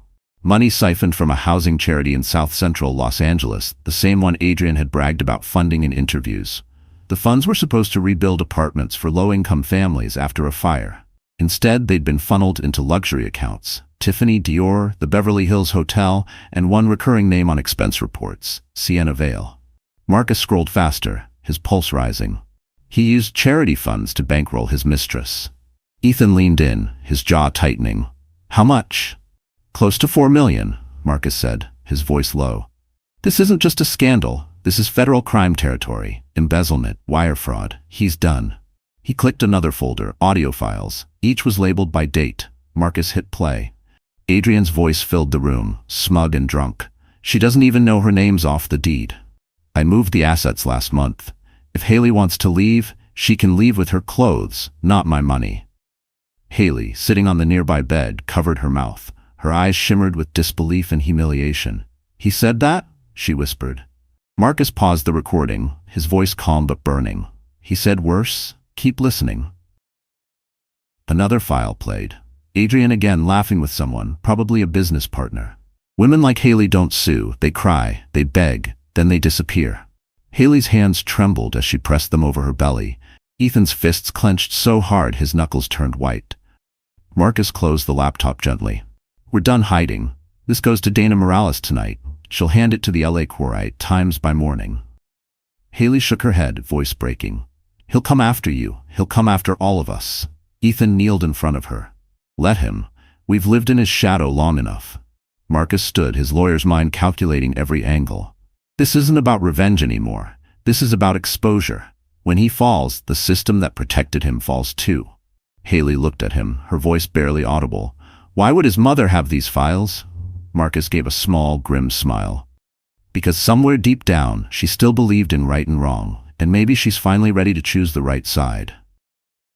Money siphoned from a housing charity in South Central Los Angeles, the same one Adrian had bragged about funding in interviews. The funds were supposed to rebuild apartments for low-income families after a fire. Instead, they'd been funneled into luxury accounts: Tiffany, Dior, the Beverly Hills Hotel, and one recurring name on expense reports: Sienna Vale. Marcus scrolled faster, his pulse rising. He used charity funds to bankroll his mistress. Ethan leaned in, his jaw tightening. "How much?" "Close to $4 million, Marcus said, his voice low. "This isn't just a scandal. This is federal crime territory. Embezzlement, wire fraud. He's done." He clicked another folder, audio files. Each was labeled by date. Marcus hit play. Adrian's voice filled the room, smug and drunk. "She doesn't even know her name's off the deed. I moved the assets last month. If Haley wants to leave, she can leave with her clothes, not my money." Haley, sitting on the nearby bed, covered her mouth. Her eyes shimmered with disbelief and humiliation. "He said that?" she whispered. Marcus paused the recording, his voice calm but burning. "He said worse. Keep listening." Another file played. Adrian again laughing with someone, probably a business partner. "Women like Haley don't sue. They cry, they beg, then they disappear." Haley's hands trembled as she pressed them over her belly. Ethan's fists clenched so hard his knuckles turned white. Marcus closed the laptop gently. "We're done hiding. This goes to Dana Morales tonight. She'll hand it to the LA Quarry Times by morning." Haley shook her head, voice breaking. "He'll come after you. He'll come after all of us." Ethan kneeled in front of her. "Let him. We've lived in his shadow long enough." Marcus stood, his lawyer's mind calculating every angle. "This isn't about revenge anymore. This is about exposure. When he falls, the system that protected him falls too." Haley looked at him, her voice barely audible. "Why would his mother have these files?" Marcus gave a small, grim smile. "Because somewhere deep down, she still believed in right and wrong, and maybe she's finally ready to choose the right side."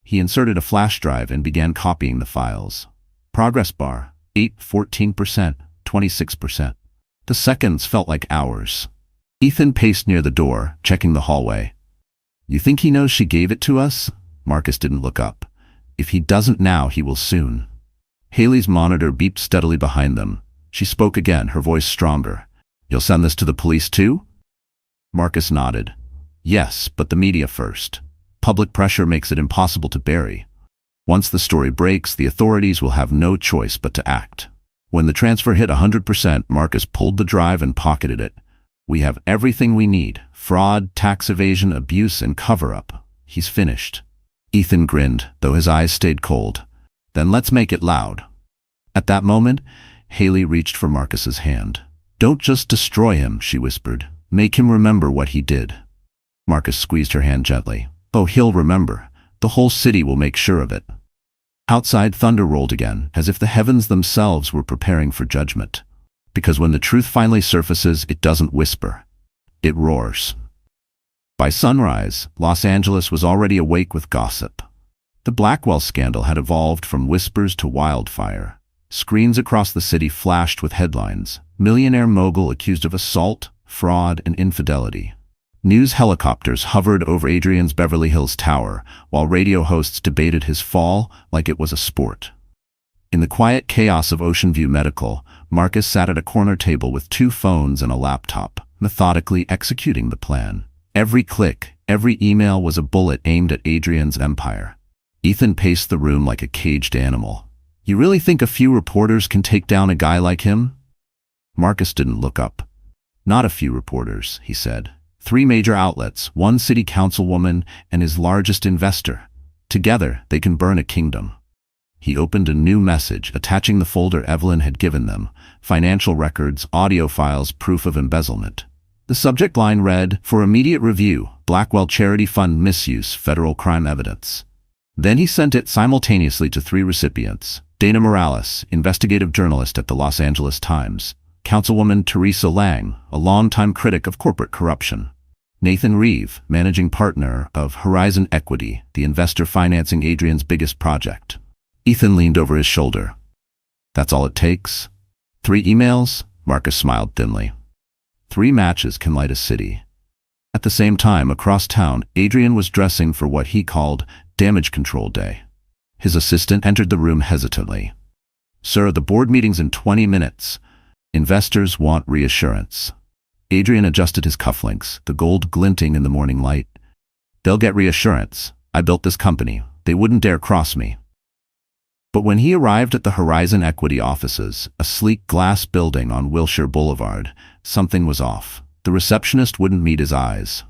He inserted a flash drive and began copying the files. Progress bar, 14%, 26%. The seconds felt like hours. Ethan paced near the door, checking the hallway. "You think he knows she gave it to us?" Marcus didn't look up. "If he doesn't now, he will soon." Haley's monitor beeped steadily behind them. She spoke again, her voice stronger. "You'll send this to the police too?" Marcus nodded. "Yes, but the media first. Public pressure makes it impossible to bury. Once the story breaks, the authorities will have no choice but to act." When the transfer hit 100%, Marcus pulled the drive and pocketed it. "We have everything we need: fraud, tax evasion, abuse, and cover-up. He's finished." Ethan grinned, though his eyes stayed cold. "Then let's make it loud." At that moment, Haley reached for Marcus's hand. "Don't just destroy him," she whispered. "Make him remember what he did." Marcus squeezed her hand gently. "Oh, he'll remember. The whole city will make sure of it." Outside, thunder rolled again, as if the heavens themselves were preparing for judgment. Because when the truth finally surfaces, it doesn't whisper. It roars. By sunrise, Los Angeles was already awake with gossip. The Blackwell scandal had evolved from whispers to wildfire. Screens across the city flashed with headlines: "Millionaire mogul accused of assault, fraud, and infidelity." News helicopters hovered over Adrian's Beverly Hills tower, while radio hosts debated his fall like it was a sport. In the quiet chaos of Ocean View Medical, Marcus sat at a corner table with 2 phones and a laptop, methodically executing the plan. Every click, every email was a bullet aimed at Adrian's empire. Ethan paced the room like a caged animal. "You really think a few reporters can take down a guy like him?" Marcus didn't look up. "Not a few reporters," he said. 3 major outlets, 1 city councilwoman, and his largest investor. Together, they can burn a kingdom." He opened a new message, attaching the folder Evelyn had given them: financial records, audio files, proof of embezzlement. The subject line read, "For immediate review, Blackwell Charity Fund misuse, federal crime evidence." Then he sent it simultaneously to 3 recipients: Dana Morales, investigative journalist at the Los Angeles Times; Councilwoman Teresa Lang, a longtime critic of corporate corruption; Nathan Reeve, managing partner of Horizon Equity, the investor financing Adrian's biggest project. Ethan leaned over his shoulder. "That's all it takes? 3 emails?" Marcus smiled thinly. 3 matches can light a city. At the same time, across town, Adrian was dressing for what he called damage control day. His assistant entered the room hesitantly. "Sir, the board meeting's in 20 minutes. Investors want reassurance." Adrian adjusted his cufflinks, the gold glinting in the morning light. "They'll get reassurance. I built this company. They wouldn't dare cross me." But when he arrived at the Horizon Equity offices, a sleek glass building on Wilshire Boulevard, something was off. The receptionist wouldn't meet his eyes.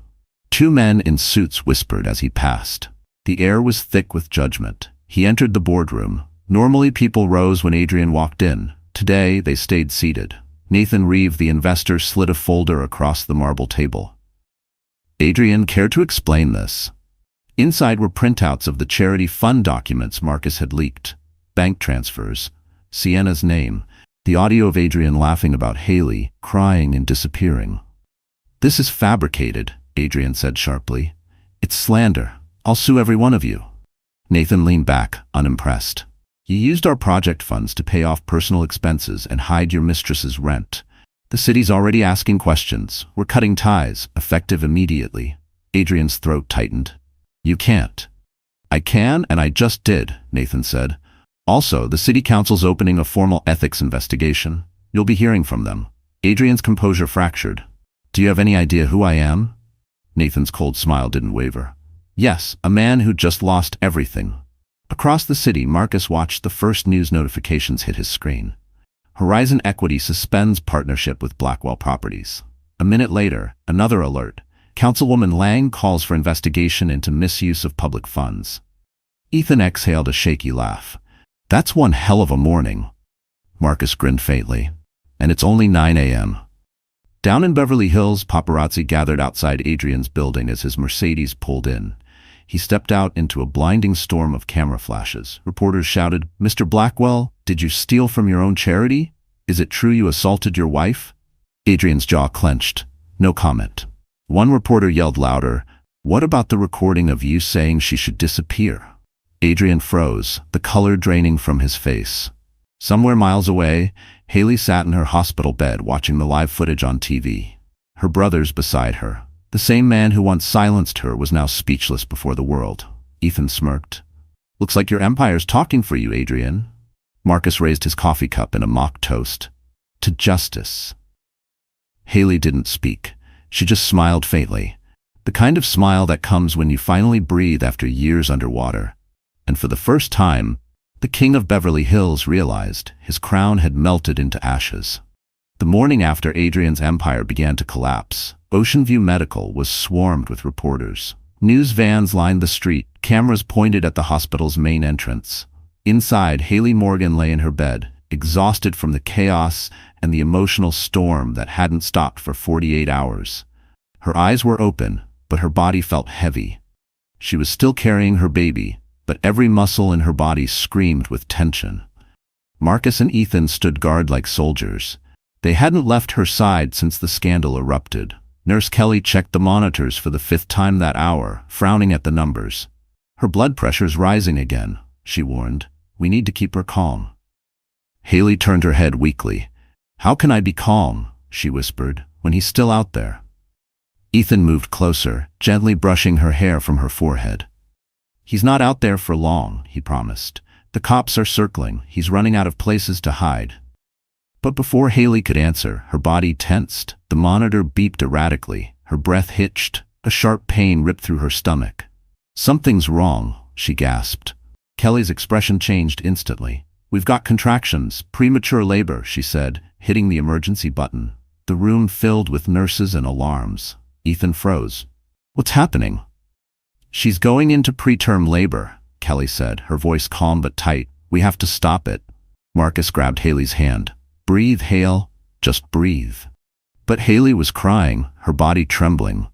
2 men in suits whispered as he passed. The air was thick with judgment. He entered the boardroom. Normally people rose when Adrian walked in. Today they stayed seated. Nathan Reeve, the investor, slid a folder across the marble table. "Adrian, care to explain this?" Inside were printouts of the charity fund documents Marcus had leaked. Bank transfers, Sienna's name, the audio of Adrian laughing about Haley, crying and disappearing. "This is fabricated," Adrian said sharply. "It's slander. I'll sue every one of you." Nathan leaned back, unimpressed. "You used our project funds to pay off personal expenses and hide your mistress's rent. The city's already asking questions. We're cutting ties, effective immediately." Adrian's throat tightened. "You can't." "I can, and I just did," Nathan said. "Also, the city council's opening a formal ethics investigation. You'll be hearing from them." Adrian's composure fractured. "Do you have any idea who I am?" Nathan's cold smile didn't waver. "Yes, a man who just lost everything." Across the city, Marcus watched the first news notifications hit his screen. Horizon Equity suspends partnership with Blackwell Properties. A minute later, another alert. Councilwoman Lang calls for investigation into misuse of public funds. Ethan exhaled a shaky laugh. "That's one hell of a morning." Marcus grinned faintly. "And it's only 9 a.m. Down in Beverly Hills, paparazzi gathered outside Adrian's building as his Mercedes pulled in. He stepped out into a blinding storm of camera flashes. Reporters shouted, "Mr. Blackwell, did you steal from your own charity? Is it true you assaulted your wife?" Adrian's jaw clenched. No comment. One reporter yelled louder, "What about the recording of you saying she should disappear?" Adrian froze, the color draining from his face. Somewhere miles away, Haley sat in her hospital bed watching the live footage on TV. Her brothers beside her. The same man who once silenced her was now speechless before the world. Ethan smirked. "Looks like your empire's talking for you, Adrian." Marcus raised his coffee cup in a mock toast. "To justice." Haley didn't speak. She just smiled faintly. The kind of smile that comes when you finally breathe after years underwater. And for the first time, the king of Beverly Hills realized his crown had melted into ashes. The morning after Adrian's empire began to collapse, Ocean View Medical was swarmed with reporters. News vans lined the street, cameras pointed at the hospital's main entrance. Inside, Haley Morgan lay in her bed, exhausted from the chaos and the emotional storm that hadn't stopped for 48 hours. Her eyes were open, but her body felt heavy. She was still carrying her baby, but every muscle in her body screamed with tension. Marcus and Ethan stood guard like soldiers. They hadn't left her side since the scandal erupted. Nurse Kelly checked the monitors for the 5th time that hour, frowning at the numbers. "Her blood pressure's rising again," she warned. "We need to keep her calm." Haley turned her head weakly. "How can I be calm," she whispered, "when he's still out there?" Ethan moved closer, gently brushing her hair from her forehead. "He's not out there for long," he promised. "The cops are circling. He's running out of places to hide." But before Haley could answer, her body tensed. The monitor beeped erratically. Her breath hitched. A sharp pain ripped through her stomach. "Something's wrong," she gasped. Kelly's expression changed instantly. "We've got contractions, premature labor," she said, hitting the emergency button. The room filled with nurses and alarms. Ethan froze. "What's happening?" "She's going into preterm labor," Kelly said, her voice calm but tight. "We have to stop it." Marcus grabbed Haley's hand. "Breathe, Hale. Just breathe." But Haley was crying, her body trembling.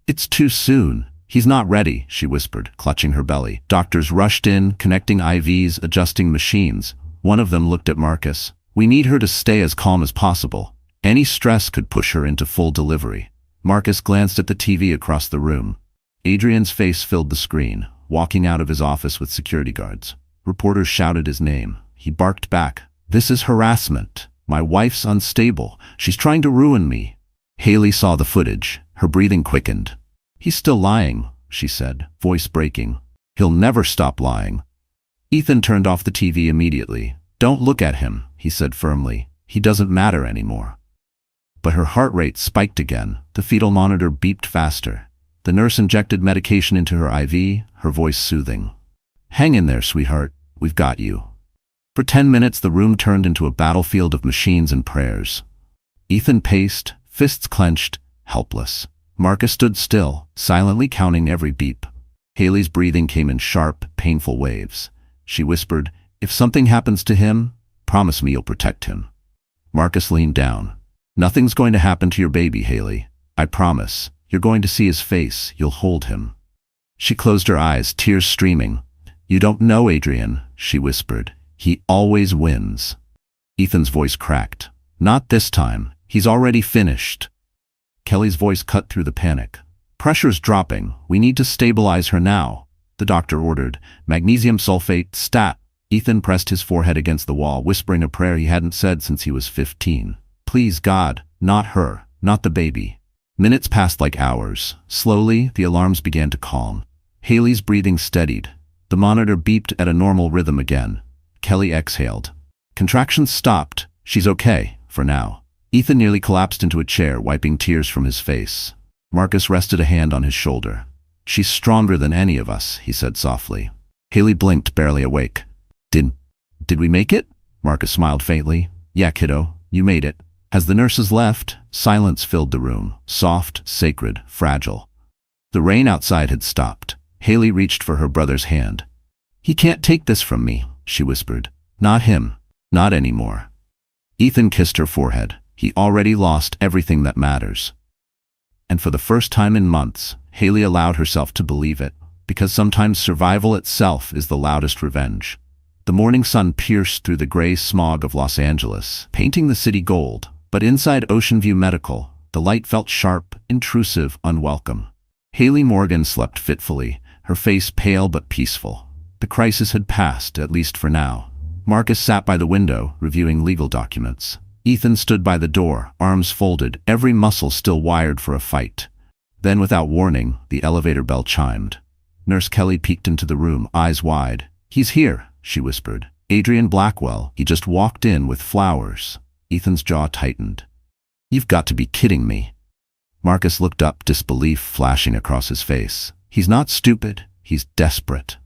"It's too soon. He's not ready," she whispered, clutching her belly. Doctors rushed in, connecting IVs, adjusting machines. One of them looked at Marcus. "We need her to stay as calm as possible. Any stress could push her into full delivery." Marcus glanced at the TV across the room. Adrian's face filled the screen, walking out of his office with security guards. Reporters shouted his name. He barked back, "This is harassment. My wife's unstable. She's trying to ruin me." Haley saw the footage. Her breathing quickened. "He's still lying," she said, voice breaking. "He'll never stop lying." Ethan turned off the TV immediately. "Don't look at him," he said firmly. "He doesn't matter anymore." But her heart rate spiked again. The fetal monitor beeped faster. The nurse injected medication into her IV, her voice soothing. "Hang in there, sweetheart. We've got you." For 10 minutes the room turned into a battlefield of machines and prayers. Ethan paced, fists clenched, helpless. Marcus stood still, silently counting every beep. Haley's breathing came in sharp, painful waves. She whispered, "If something happens to him, promise me you'll protect him." Marcus leaned down. "Nothing's going to happen to your baby, Haley. I promise. You're going to see his face. You'll hold him." She closed her eyes, tears streaming. "You don't know, Adrian," she whispered. "He always wins." Ethan's voice cracked. "Not this time. He's already finished." Kelly's voice cut through the panic. "Pressure's dropping. We need to stabilize her now," the doctor ordered. "Magnesium sulfate, stat." Ethan pressed his forehead against the wall, whispering a prayer he hadn't said since he was 15. "Please, God, not her, not the baby." Minutes passed like hours. Slowly, the alarms began to calm. Haley's breathing steadied. The monitor beeped at a normal rhythm again. Kelly exhaled. Contractions stopped. "She's okay, for now." Ethan nearly collapsed into a chair, wiping tears from his face. Marcus rested a hand on his shoulder. "She's stronger than any of us," he said softly. Haley blinked, barely awake. Did we make it?" Marcus smiled faintly. "Yeah, kiddo, you made it." As the nurses left, silence filled the room, soft, sacred, fragile. The rain outside had stopped. Haley reached for her brother's hand. "He can't take this from me," she whispered. "Not him. Not anymore." Ethan kissed her forehead. He already lost everything that matters. And for the first time in months, Haley allowed herself to believe it, because sometimes survival itself is the loudest revenge. The morning sun pierced through the gray smog of Los Angeles, painting the city gold, but inside Ocean View Medical, the light felt sharp, intrusive, unwelcome. Haley Morgan slept fitfully, her face pale but peaceful. The crisis had passed, at least for now. Marcus sat by the window, reviewing legal documents. Ethan stood by the door, arms folded, every muscle still wired for a fight. Then, without warning, the elevator bell chimed. Nurse Kelly peeked into the room, eyes wide. "He's here," she whispered. "Adrian Blackwell. He just walked in with flowers." Ethan's jaw tightened. "You've got to be kidding me." Marcus looked up, disbelief flashing across his face. "He's not stupid. He's desperate."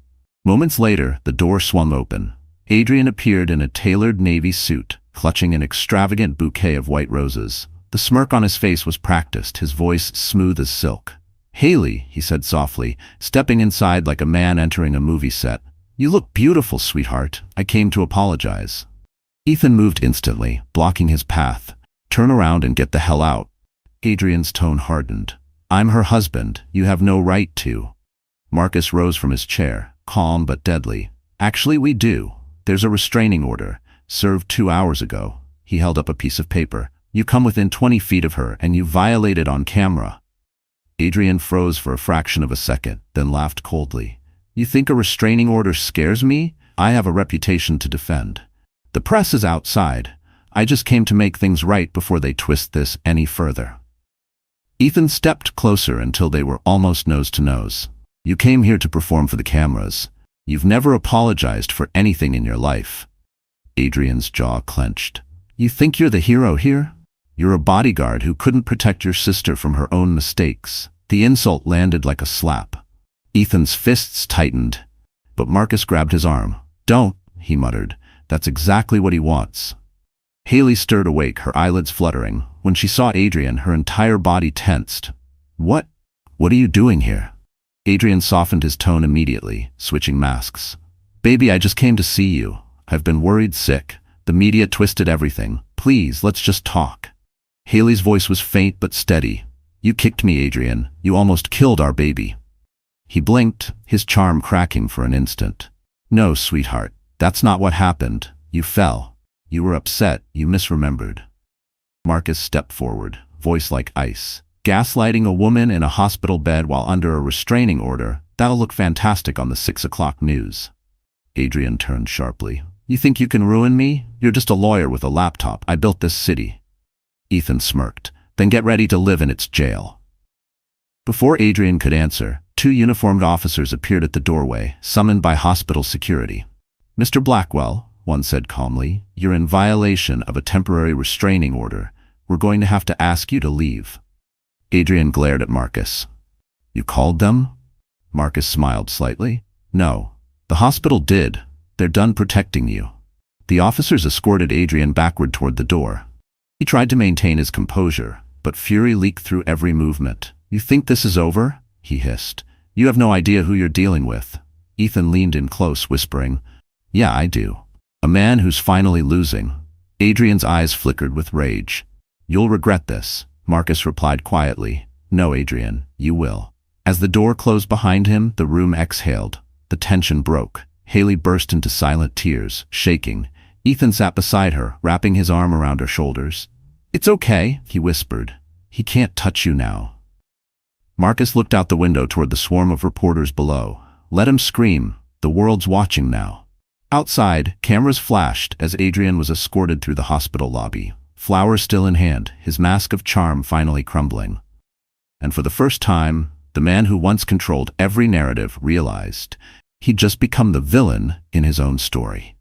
Moments later, the door swung open. Adrian appeared in a tailored navy suit, clutching an extravagant bouquet of white roses. The smirk on his face was practiced, his voice smooth as silk. "Haley," he said softly, stepping inside like a man entering a movie set. "You look beautiful, sweetheart. I came to apologize." Ethan moved instantly, blocking his path. "Turn around and get the hell out." Adrian's tone hardened. "I'm her husband. You have no right to." Marcus rose from his chair, calm but deadly. "Actually, we do. There's a restraining order, served 2 hours ago." He held up a piece of paper. "You come within 20 feet of her and you violate it on camera." Adrian froze for a fraction of a second, then laughed coldly. "You think a restraining order scares me? I have a reputation to defend. The press is outside. I just came to make things right before they twist this any further." Ethan stepped closer until they were almost nose to nose. "You came here to perform for the cameras. You've never apologized for anything in your life." Adrian's jaw clenched. "You think you're the hero here? You're a bodyguard who couldn't protect your sister from her own mistakes." The insult landed like a slap. Ethan's fists tightened, but Marcus grabbed his arm. "Don't," he muttered. "That's exactly what he wants." Haley stirred awake, her eyelids fluttering. When she saw Adrian, her entire body tensed. What are you doing here?" Adrian softened his tone immediately, switching masks. "Baby, I just came to see you. I've been worried sick. The media twisted everything. Please, let's just talk." Haley's voice was faint but steady. You kicked me, Adrian. You almost killed our baby. He blinked, his charm cracking for an instant. No, sweetheart, that's not what happened. You fell. You were upset. You misremembered. Marcus stepped forward, voice like ice. Gaslighting a woman in a hospital bed while under a restraining order, that'll look fantastic on the 6 o'clock news. Adrian turned sharply. You think you can ruin me? You're just a lawyer with a laptop. I built this city. Ethan smirked. Then get ready to live in its jail. Before Adrian could answer, 2 uniformed officers appeared at the doorway, summoned by hospital security. Mr. Blackwell, one said calmly, you're in violation of a temporary restraining order. We're going to have to ask you to leave. Adrian glared at Marcus. You called them? Marcus smiled slightly. No. The hospital did. They're done protecting you. The officers escorted Adrian backward toward the door. He tried to maintain his composure, but fury leaked through every movement. You think this is over? He hissed. You have no idea who you're dealing with. Ethan leaned in close, whispering, Yeah, I do. A man who's finally losing. Adrian's eyes flickered with rage. You'll regret this, Marcus replied quietly. No, Adrian, you will. As the door closed behind him, the room exhaled. The tension broke. Haley burst into silent tears, shaking. Ethan sat beside her, wrapping his arm around her shoulders. It's okay, he whispered. He can't touch you now. Marcus looked out the window toward the swarm of reporters below. Let him scream. The world's watching now. Outside, cameras flashed as Adrian was escorted through the hospital lobby, flowers still in hand, his mask of charm finally crumbling. And for the first time, the man who once controlled every narrative realized he'd just become the villain in his own story.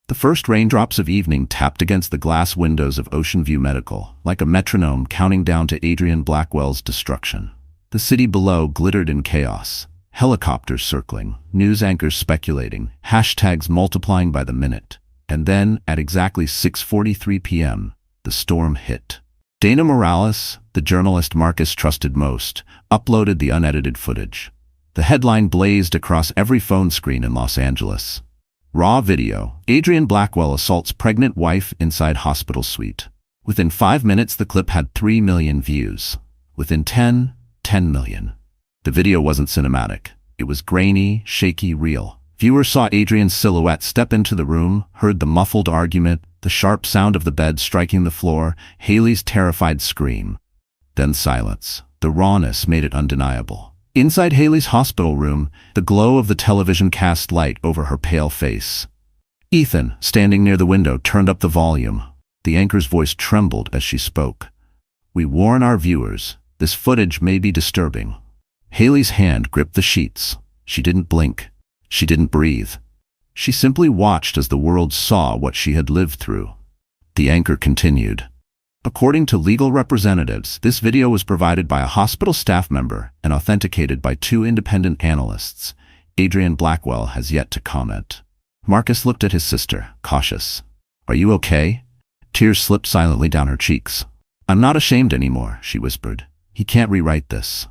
The first raindrops of evening tapped against the glass windows of Ocean View Medical, like a metronome counting down to Adrian Blackwell's destruction. The city below glittered in chaos. Helicopters circling, news anchors speculating, hashtags multiplying by the minute. And then, at exactly 6:43 p.m., the storm hit. Dana Morales, the journalist Marcus trusted most, uploaded the unedited footage. The headline blazed across every phone screen in Los Angeles. Raw video, Adrian Blackwell assaults pregnant wife inside hospital suite. Within 5 minutes, the clip had 3 million views. Within 10 million. The video wasn't cinematic. It was grainy, shaky, real. Viewers saw Adrian's silhouette step into the room, heard the muffled argument, the sharp sound of the bed striking the floor, Haley's terrified scream. Then silence. The rawness made it undeniable. Inside Haley's hospital room, the glow of the television cast light over her pale face. Ethan, standing near the window, turned up the volume. The anchor's voice trembled as she spoke. We warn our viewers, this footage may be disturbing. Haley's hand gripped the sheets. She didn't blink. She didn't breathe. She simply watched as the world saw what she had lived through. The anchor continued. According to legal representatives, this video was provided by a hospital staff member and authenticated by 2 independent analysts. Adrian Blackwell has yet to comment. Marcus looked at his sister, cautious. Are you okay? Tears slipped silently down her cheeks. I'm not ashamed anymore, she whispered. He can't rewrite this.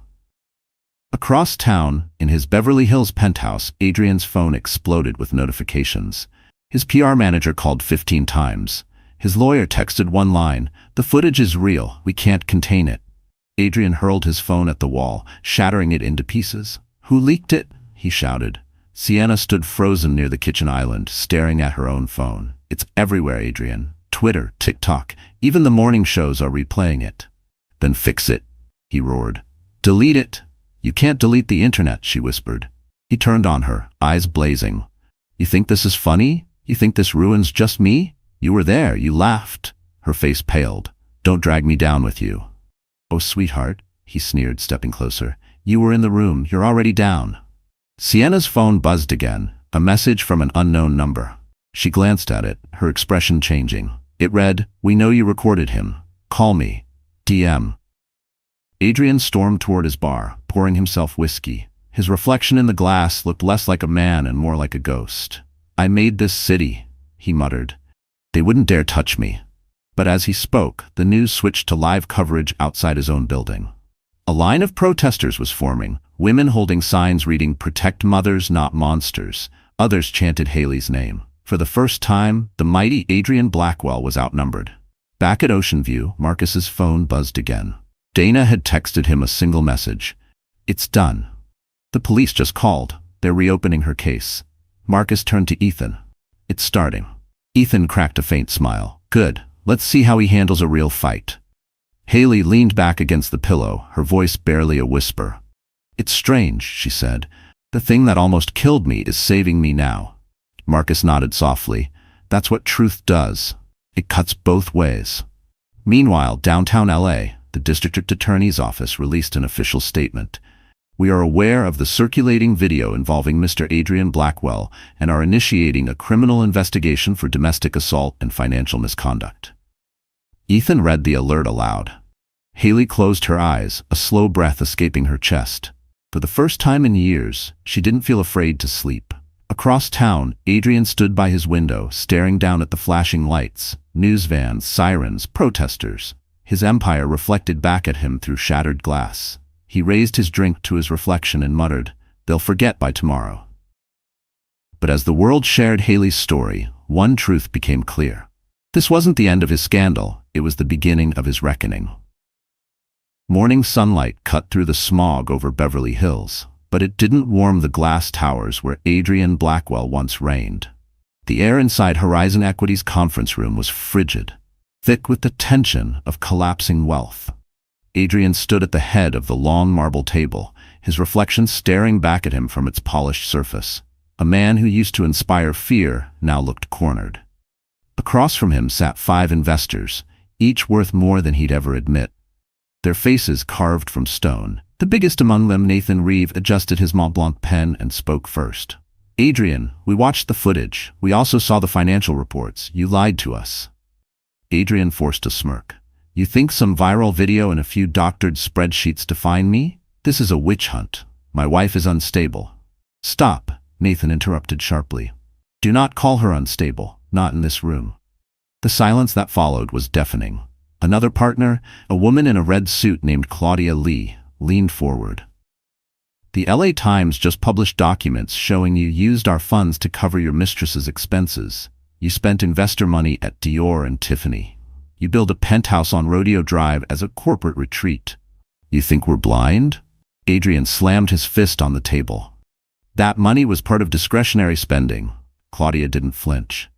Across town, in his Beverly Hills penthouse, Adrian's phone exploded with notifications. His PR manager called 15 times. His lawyer texted one line, the footage is real, we can't contain it. Adrian hurled his phone at the wall, shattering it into pieces. Who leaked it? He shouted. Sienna stood frozen near the kitchen island, staring at her own phone. It's everywhere, Adrian. Twitter, TikTok, even the morning shows are replaying it. Then fix it, he roared. Delete it. You can't delete the internet, she whispered. He turned on her, eyes blazing. You think this is funny? You think this ruins just me? You were there, you laughed. Her face paled. Don't drag me down with you. Oh, sweetheart, he sneered, stepping closer. You were in the room, you're already down. Sienna's phone buzzed again, a message from an unknown number. She glanced at it, her expression changing. It read, we know you recorded him. Call me. DM. Adrian stormed toward his bar, pouring himself whiskey. His reflection in the glass looked less like a man and more like a ghost. I made this city, he muttered. They wouldn't dare touch me. But as he spoke, the news switched to live coverage outside his own building. A line of protesters was forming, women holding signs reading, Protect Mothers, Not Monsters. Others chanted Haley's name. For the first time, the mighty Adrian Blackwell was outnumbered. Back at Ocean View, Marcus's phone buzzed again. Dana had texted him a single message. "It's done. The police just called. They're reopening her case." Marcus turned to Ethan. "It's starting." Ethan cracked a faint smile. "Good. Let's see how he handles a real fight." Haley leaned back against the pillow, her voice barely a whisper. "It's strange," she said. "The thing that almost killed me is saving me now." Marcus nodded softly. "That's what truth does. It cuts both ways." Meanwhile, downtown LA, the district attorney's office released an official statement. "We are aware of the circulating video involving Mr. Adrian Blackwell and are initiating a criminal investigation for domestic assault and financial misconduct." Ethan read the alert aloud. Haley closed her eyes, a slow breath escaping her chest. For the first time in years, she didn't feel afraid to sleep. Across town, Adrian stood by his window, staring down at the flashing lights, news vans, sirens, protesters. His empire reflected back at him through shattered glass. He raised his drink to his reflection and muttered, "They'll forget by tomorrow." But as the world shared Haley's story, one truth became clear. This wasn't the end of his scandal, it was the beginning of his reckoning. Morning sunlight cut through the smog over Beverly Hills, but it didn't warm the glass towers where Adrian Blackwell once reigned. The air inside Horizon Equity's conference room was frigid, thick with the tension of collapsing wealth. Adrian stood at the head of the long marble table, his reflection staring back at him from its polished surface. A man who used to inspire fear now looked cornered. Across from him sat 5 investors, each worth more than he'd ever admit. Their faces carved from stone. The biggest among them, Nathan Reeve, adjusted his Mont Blanc pen and spoke first. "Adrian, we watched the footage. We also saw the financial reports. You lied to us." Adrian forced a smirk. "You think some viral video and a few doctored spreadsheets define me? This is a witch hunt. My wife is unstable." "Stop," Nathan interrupted sharply. "Do not call her unstable, not in this room." The silence that followed was deafening. Another partner, a woman in a red suit named Claudia Lee, leaned forward. "The LA Times just published documents showing you used our funds to cover your mistress's expenses. You spent investor money at Dior and Tiffany. You built a penthouse on Rodeo Drive as a corporate retreat. You think we're blind?" Adrian slammed his fist on the table. "That money was part of discretionary spending." Claudia didn't flinch.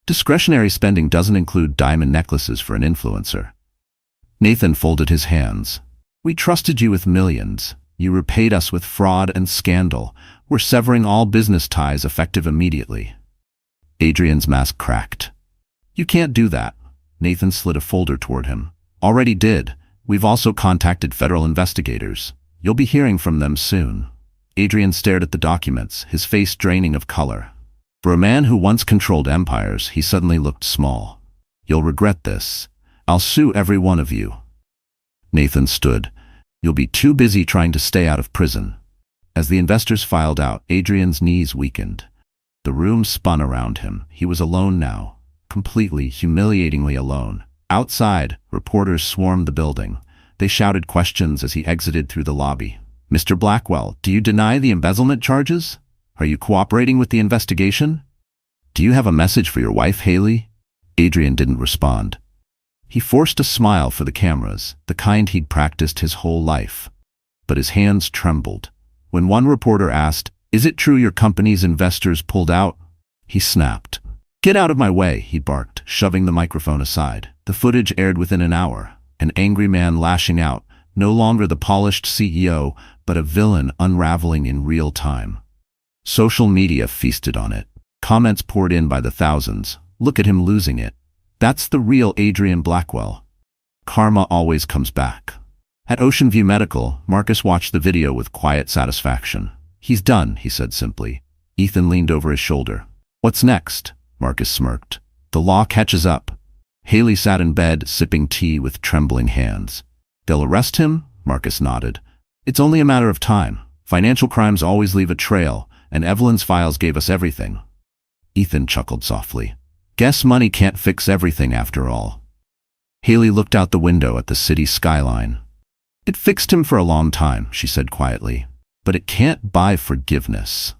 "Discretionary spending doesn't include diamond necklaces for an influencer." Nathan folded his hands. "We trusted you with millions. You repaid us with fraud and scandal. We're severing all business ties effective immediately." Adrian's mask cracked. "You can't do that." Nathan slid a folder toward him. "Already did. We've also contacted federal investigators. You'll be hearing from them soon." Adrian stared at the documents, his face draining of color. For a man who once controlled empires, he suddenly looked small. "You'll regret this. I'll sue every one of you." Nathan stood. "You'll be too busy trying to stay out of prison." As the investors filed out, Adrian's knees weakened. The room spun around him. He was alone now, completely, humiliatingly alone. Outside, reporters swarmed the building. They shouted questions as he exited through the lobby. "Mr. Blackwell, do you deny the embezzlement charges? Are you cooperating with the investigation? Do you have a message for your wife, Haley?" Adrian didn't respond. He forced a smile for the cameras, the kind he'd practiced his whole life. But his hands trembled. When one reporter asked, "Is it true your company's investors pulled out?" he snapped. "Get out of my way," he barked, shoving the microphone aside. The footage aired within an hour. An angry man lashing out, no longer the polished CEO, but a villain unraveling in real time. Social media feasted on it. Comments poured in by the thousands. "Look at him losing it. That's the real Adrian Blackwell. Karma always comes back." At Ocean View Medical, Marcus watched the video with quiet satisfaction. "He's done," he said simply. Ethan leaned over his shoulder. "What's next?" Marcus smirked. "The law catches up." Haley sat in bed, sipping tea with trembling hands. "They'll arrest him?" Marcus nodded. "It's only a matter of time. Financial crimes always leave a trail, and Evelyn's files gave us everything." Ethan chuckled softly. "Guess money can't fix everything after all." Haley looked out the window at the city skyline. "It fixed him for a long time," she said quietly, "but it can't buy forgiveness."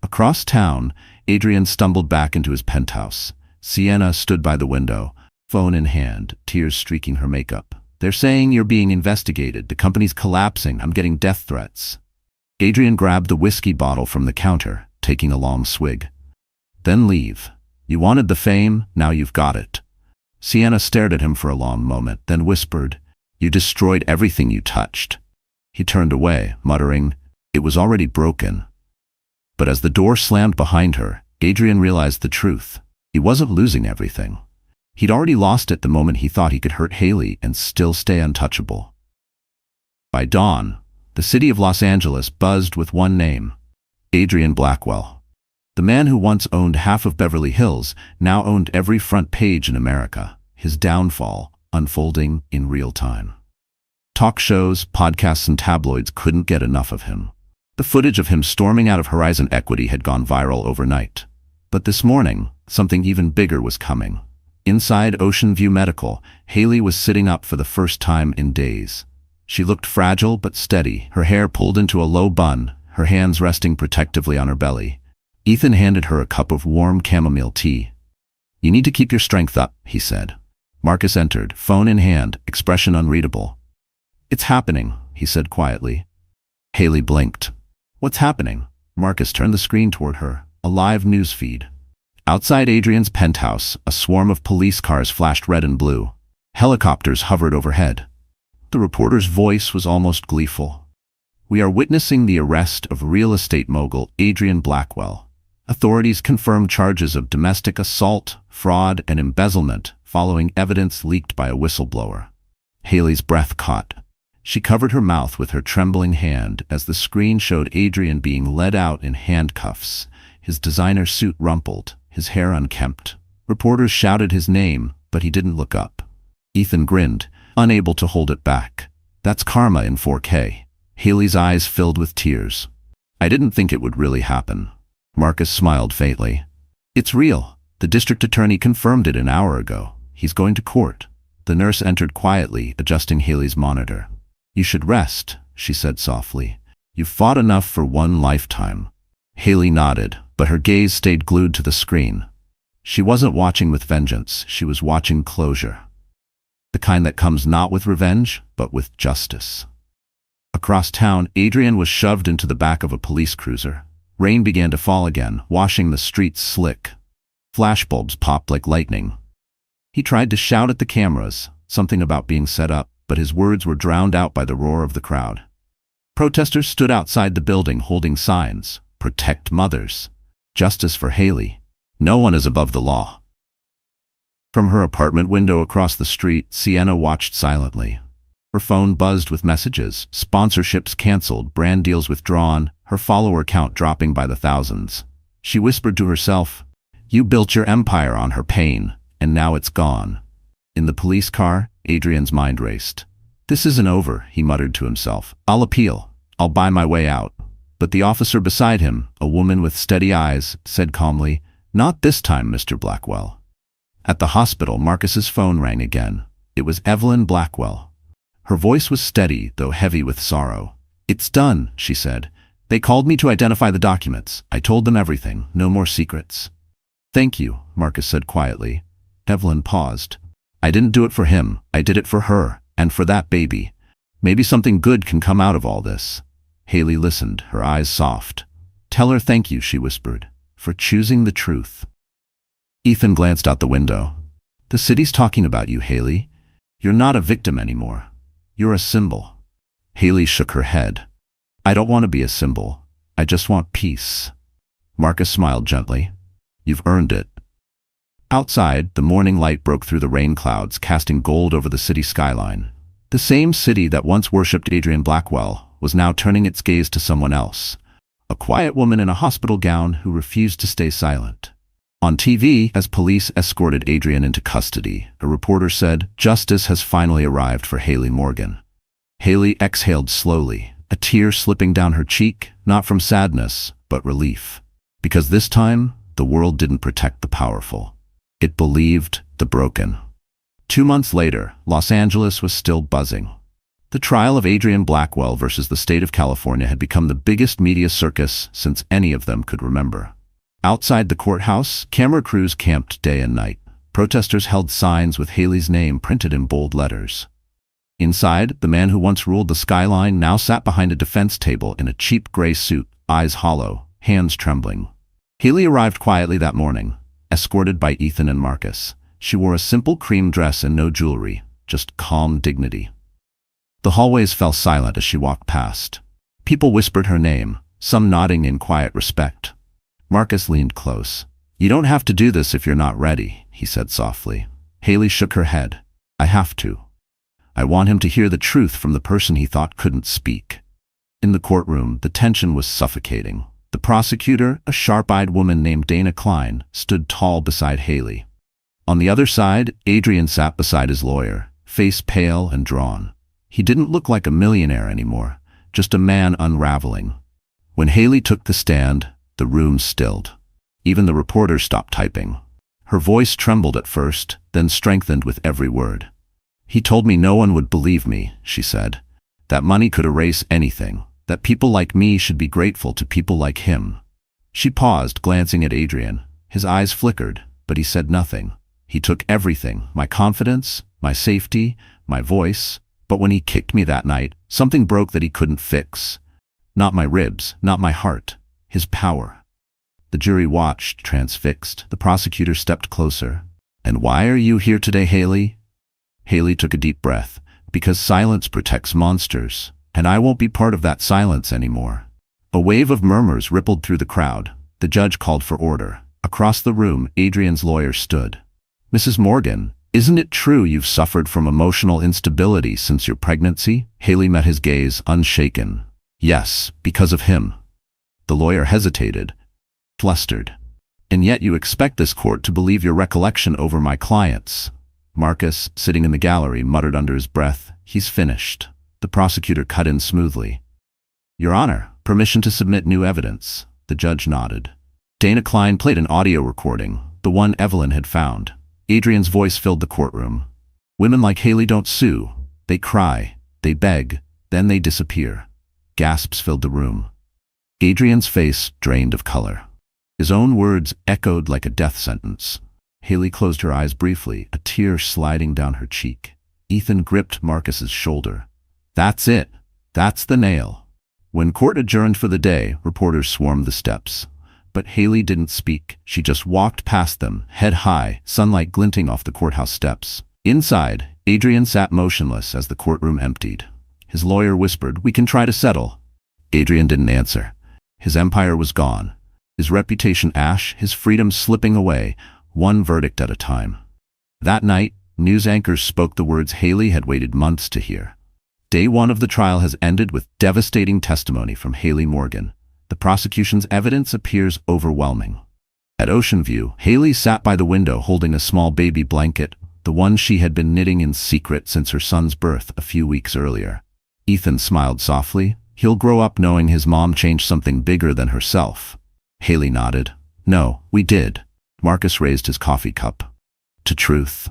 Across town, Adrian stumbled back into his penthouse. Sienna stood by the window, phone in hand, tears streaking her makeup. "They're saying you're being investigated. The company's collapsing. I'm getting death threats." Adrian grabbed the whiskey bottle from the counter, taking a long swig. "Then leave. You wanted the fame, now you've got it." Sienna stared at him for a long moment, then whispered, "You destroyed everything you touched." He turned away, muttering, "It was already broken." But as the door slammed behind her, Adrian realized the truth. He wasn't losing everything. He'd already lost it the moment he thought he could hurt Haley and still stay untouchable. By dawn, the city of Los Angeles buzzed with one name: Adrian Blackwell. The man who once owned half of Beverly Hills now owned every front page in America, his downfall unfolding in real time. Talk shows, podcasts, and tabloids couldn't get enough of him. The footage of him storming out of Horizon Equity had gone viral overnight. But this morning, something even bigger was coming. Inside Ocean View Medical, Haley was sitting up for the first time in days. She looked fragile but steady, her hair pulled into a low bun, her hands resting protectively on her belly. Ethan handed her a cup of warm chamomile tea. "You need to keep your strength up," he said. Marcus entered, phone in hand, expression unreadable. "It's happening," he said quietly. Haley blinked. "What's happening?" Marcus turned the screen toward her, a live news feed. Outside Adrian's penthouse, a swarm of police cars flashed red and blue. Helicopters hovered overhead. The reporter's voice was almost gleeful. "We are witnessing the arrest of real estate mogul Adrian Blackwell. Authorities confirmed charges of domestic assault, fraud, and embezzlement following evidence leaked by a whistleblower." Haley's breath caught. She covered her mouth with her trembling hand as the screen showed Adrian being led out in handcuffs, his designer suit rumpled, his hair unkempt. Reporters shouted his name, but he didn't look up. Ethan grinned, unable to hold it back. "That's karma in 4K. Haley's eyes filled with tears. "I didn't think it would really happen." Marcus smiled faintly. "It's real. The district attorney confirmed it an hour ago. He's going to court." The nurse entered quietly, adjusting Haley's monitor. "You should rest," she said softly. "You've fought enough for one lifetime." Haley nodded, but her gaze stayed glued to the screen. She wasn't watching with vengeance, she was watching closure. The kind that comes not with revenge, but with justice. Across town, Adrian was shoved into the back of a police cruiser. Rain began to fall again, washing the streets slick. Flashbulbs popped like lightning. He tried to shout at the cameras, something about being set up, but his words were drowned out by the roar of the crowd. Protesters stood outside the building holding signs: "Protect mothers. Justice for Haley. No one is above the law." From her apartment window across the street, Sienna watched silently. Her phone buzzed with messages, sponsorships canceled, brand deals withdrawn, her follower count dropping by the thousands. She whispered to herself, "You built your empire on her pain, and now it's gone." In the police car, Adrian's mind raced. "This isn't over," he muttered to himself. "I'll appeal. I'll buy my way out." But the officer beside him, a woman with steady eyes, said calmly, "Not this time, Mr. Blackwell." At the hospital, Marcus's phone rang again. It was Evelyn Blackwell. Her voice was steady, though heavy with sorrow. "It's done," she said. "They called me to identify the documents. I told them everything. No more secrets." "Thank you," Marcus said quietly. Evelyn paused. "I didn't do it for him. I did it for her, and for that baby. Maybe something good can come out of all this." Haley listened, her eyes soft. "Tell her thank you," she whispered, "for choosing the truth." Ethan glanced out the window. "The city's talking about you, Haley. You're not a victim anymore. You're a symbol." Haley shook her head. "I don't want to be a symbol. I just want peace." Marcus smiled gently. "You've earned it." Outside, the morning light broke through the rain clouds, casting gold over the city skyline. The same city that once worshipped Adrian Blackwell was now turning its gaze to someone else, a quiet woman in a hospital gown who refused to stay silent. On TV, as police escorted Adrian into custody, a reporter said, "Justice has finally arrived for Haley Morgan." Haley exhaled slowly, a tear slipping down her cheek, not from sadness, but relief. Because this time, the world didn't protect the powerful. It believed the broken. 2 months later, Los Angeles was still buzzing. The trial of Adrian Blackwell versus the state of California had become the biggest media circus since any of them could remember. Outside the courthouse, camera crews camped day and night. Protesters held signs with Haley's name printed in bold letters. Inside, the man who once ruled the skyline now sat behind a defense table in a cheap gray suit, eyes hollow, hands trembling. Haley arrived quietly that morning, escorted by Ethan and Marcus. She wore a simple cream dress and no jewelry, just calm dignity. The hallways fell silent as she walked past. People whispered her name, some nodding in quiet respect. Marcus leaned close. "You don't have to do this if you're not ready," he said softly. Haley shook her head. "I have to. I want him to hear the truth from the person he thought couldn't speak." In the courtroom, the tension was suffocating. The prosecutor, a sharp-eyed woman named Dana Klein, stood tall beside Haley. On the other side, Adrian sat beside his lawyer, face pale and drawn. He didn't look like a millionaire anymore, just a man unraveling. When Haley took the stand, the room stilled. Even the reporter stopped typing. Her voice trembled at first, then strengthened with every word. "He told me no one would believe me," she said. "That money could erase anything. That people like me should be grateful to people like him." She paused, glancing at Adrian. His eyes flickered, but he said nothing. "He took everything, my confidence, my safety, my voice. But when he kicked me that night, something broke that he couldn't fix. Not my ribs, not my heart. His power." The jury watched, transfixed. The prosecutor stepped closer. "And why are you here today, Haley?" Haley took a deep breath. "Because silence protects monsters, and I won't be part of that silence anymore." A wave of murmurs rippled through the crowd. The judge called for order. Across the room, Adrian's lawyer stood. "Mrs. Morgan, isn't it true you've suffered from emotional instability since your pregnancy?" Haley met his gaze, unshaken. "Yes, because of him." The lawyer hesitated, flustered. "And yet you expect this court to believe your recollection over my clients." Marcus, sitting in the gallery, muttered under his breath, "He's finished." The prosecutor cut in smoothly. "Your Honor, permission to submit new evidence." The judge nodded. Dana Klein played an audio recording, the one Evelyn had found. Adrian's voice filled the courtroom. "Women like Haley don't sue. They cry, they beg, then they disappear." Gasps filled the room. Adrian's face drained of color. His own words echoed like a death sentence. Haley closed her eyes briefly, a tear sliding down her cheek. Ethan gripped Marcus's shoulder. "That's it. That's the nail." When court adjourned for the day, reporters swarmed the steps. But Haley didn't speak. She just walked past them, head high, sunlight glinting off the courthouse steps. Inside, Adrian sat motionless as the courtroom emptied. His lawyer whispered, "We can try to settle." Adrian didn't answer. His empire was gone. His reputation ash, his freedom slipping away, one verdict at a time. That night, news anchors spoke the words Haley had waited months to hear. Day one of the trial has ended with devastating testimony from Haley Morgan. The prosecution's evidence appears overwhelming. At Ocean View, Haley sat by the window holding a small baby blanket, the one she had been knitting in secret since her son's birth a few weeks earlier. Ethan smiled softly. He'll grow up knowing his mom changed something bigger than herself. Haley nodded. "No, we did." Marcus raised his coffee cup. "To truth."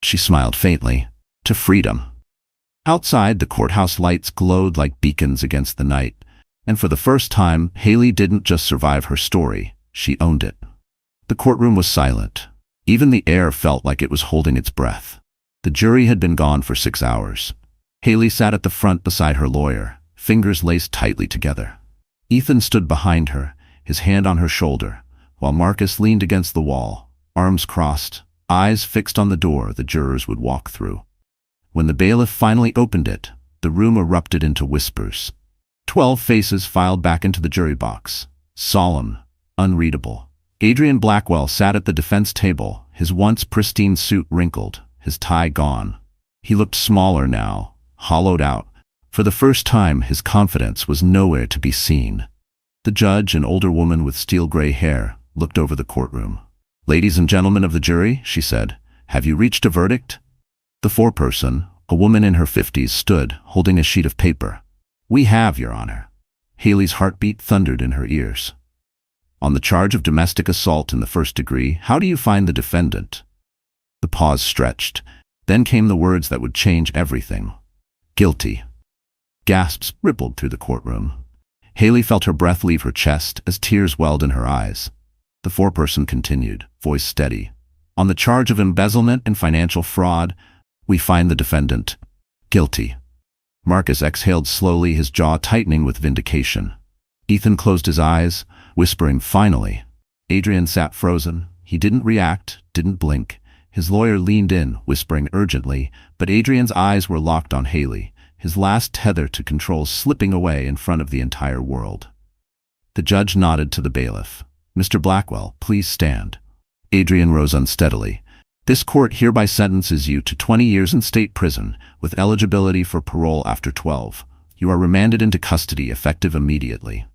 She smiled faintly. "To freedom." Outside, the courthouse lights glowed like beacons against the night. And for the first time, Haley didn't just survive her story, she owned it. The courtroom was silent. Even the air felt like it was holding its breath. The jury had been gone for 6 hours. Haley sat at the front beside her lawyer, fingers laced tightly together. Ethan stood behind her, his hand on her shoulder, while Marcus leaned against the wall, arms crossed, eyes fixed on the door the jurors would walk through. When the bailiff finally opened it, the room erupted into whispers. 12 faces filed back into the jury box, solemn, unreadable. Adrian Blackwell sat at the defense table, his once pristine suit wrinkled, his tie gone. He looked smaller now, hollowed out. For the first time, his confidence was nowhere to be seen. The judge, an older woman with steel-gray hair, looked over the courtroom. "Ladies and gentlemen of the jury," she said, "have you reached a verdict?" The foreperson, a woman in her 50s, stood, holding a sheet of paper. "We have, Your Honor." Haley's heartbeat thundered in her ears. "On the charge of domestic assault in the first degree, how do you find the defendant?" The pause stretched. Then came the words that would change everything. "Guilty." Gasps rippled through the courtroom. Haley felt her breath leave her chest as tears welled in her eyes. The foreperson continued, voice steady. On the charge of embezzlement and financial fraud, we find the defendant guilty. Marcus exhaled slowly, his jaw tightening with vindication. Ethan closed his eyes, whispering, "Finally." Adrian sat frozen. He didn't react, didn't blink. His lawyer leaned in, whispering urgently, but Adrian's eyes were locked on Haley, his last tether to control slipping away in front of the entire world. The judge nodded to the bailiff. "Mr. Blackwell, please stand." Adrian rose unsteadily. "This court hereby sentences you to 20 years in state prison, with eligibility for parole after 12. You are remanded into custody, effective immediately."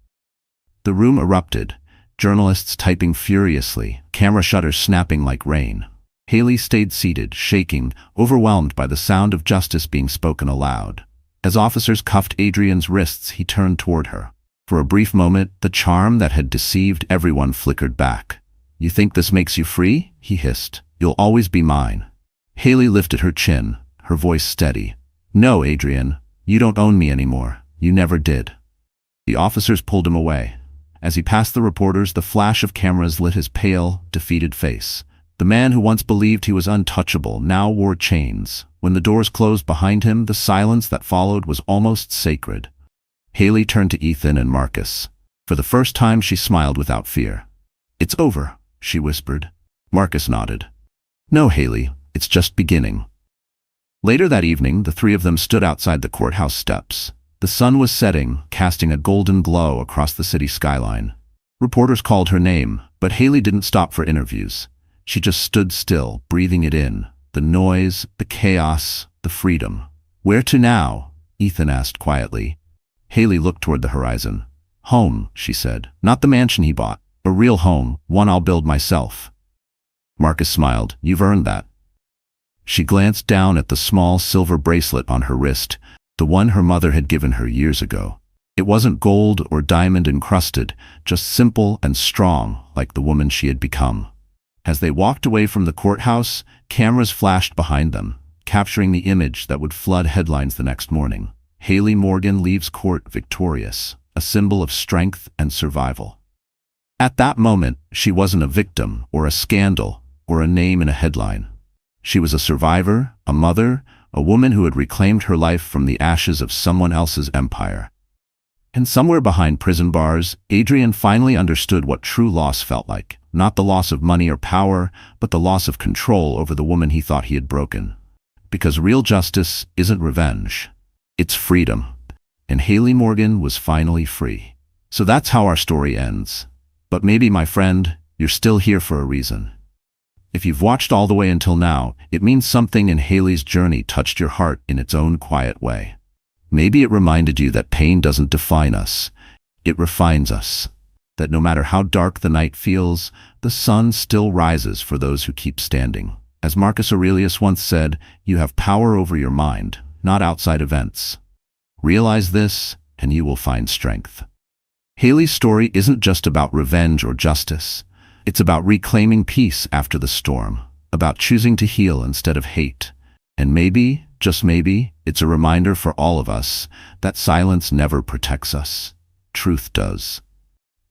The room erupted, journalists typing furiously, camera shutters snapping like rain. Haley stayed seated, shaking, overwhelmed by the sound of justice being spoken aloud. As officers cuffed Adrian's wrists, he turned toward her. For a brief moment, the charm that had deceived everyone flickered back. "You think this makes you free?" he hissed. "You'll always be mine." Haley lifted her chin, her voice steady. "No, Adrian, you don't own me anymore. You never did." The officers pulled him away. As he passed the reporters, the flash of cameras lit his pale, defeated face. The man who once believed he was untouchable now wore chains. When the doors closed behind him, the silence that followed was almost sacred. Haley turned to Ethan and Marcus. For the first time, she smiled without fear. "It's over," she whispered. Marcus nodded. "No, Haley, it's just beginning." Later that evening, the three of them stood outside the courthouse steps. The sun was setting, casting a golden glow across the city skyline. Reporters called her name, but Haley didn't stop for interviews. She just stood still, breathing it in. The noise, the chaos, the freedom. "Where to now?" Ethan asked quietly. Haley looked toward the horizon. "Home," she said. "Not the mansion he bought. A real home, one I'll build myself." Marcus smiled. "You've earned that." She glanced down at the small silver bracelet on her wrist, the one her mother had given her years ago. It wasn't gold or diamond encrusted, just simple and strong, like the woman she had become. As they walked away from the courthouse, cameras flashed behind them, capturing the image that would flood headlines the next morning. Haley Morgan leaves court victorious, a symbol of strength and survival. At that moment, she wasn't a victim or a scandal or a name in a headline. She was a survivor, a mother, a woman who had reclaimed her life from the ashes of someone else's empire. And somewhere behind prison bars, Adrian finally understood what true loss felt like. Not the loss of money or power, but the loss of control over the woman he thought he had broken. Because real justice isn't revenge. It's freedom. And Haley Morgan was finally free. So that's how our story ends. But maybe, my friend, you're still here for a reason. If you've watched all the way until now, it means something in Haley's journey touched your heart in its own quiet way. Maybe it reminded you that pain doesn't define us. It refines us. That no matter how dark the night feels, the sun still rises for those who keep standing. As Marcus Aurelius once said, you have power over your mind, not outside events. Realize this, and you will find strength. Haley's story isn't just about revenge or justice. It's about reclaiming peace after the storm, about choosing to heal instead of hate. And maybe, just maybe, it's a reminder for all of us that silence never protects us. Truth does.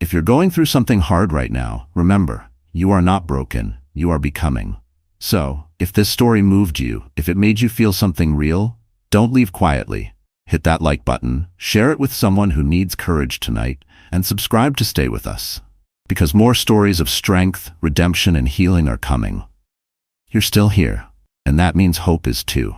If you're going through something hard right now, remember, you are not broken, you are becoming. So, if this story moved you, if it made you feel something real, don't leave quietly. Hit that like button, share it with someone who needs courage tonight, and subscribe to stay with us. Because more stories of strength, redemption, and healing are coming. You're still here, and that means hope is too.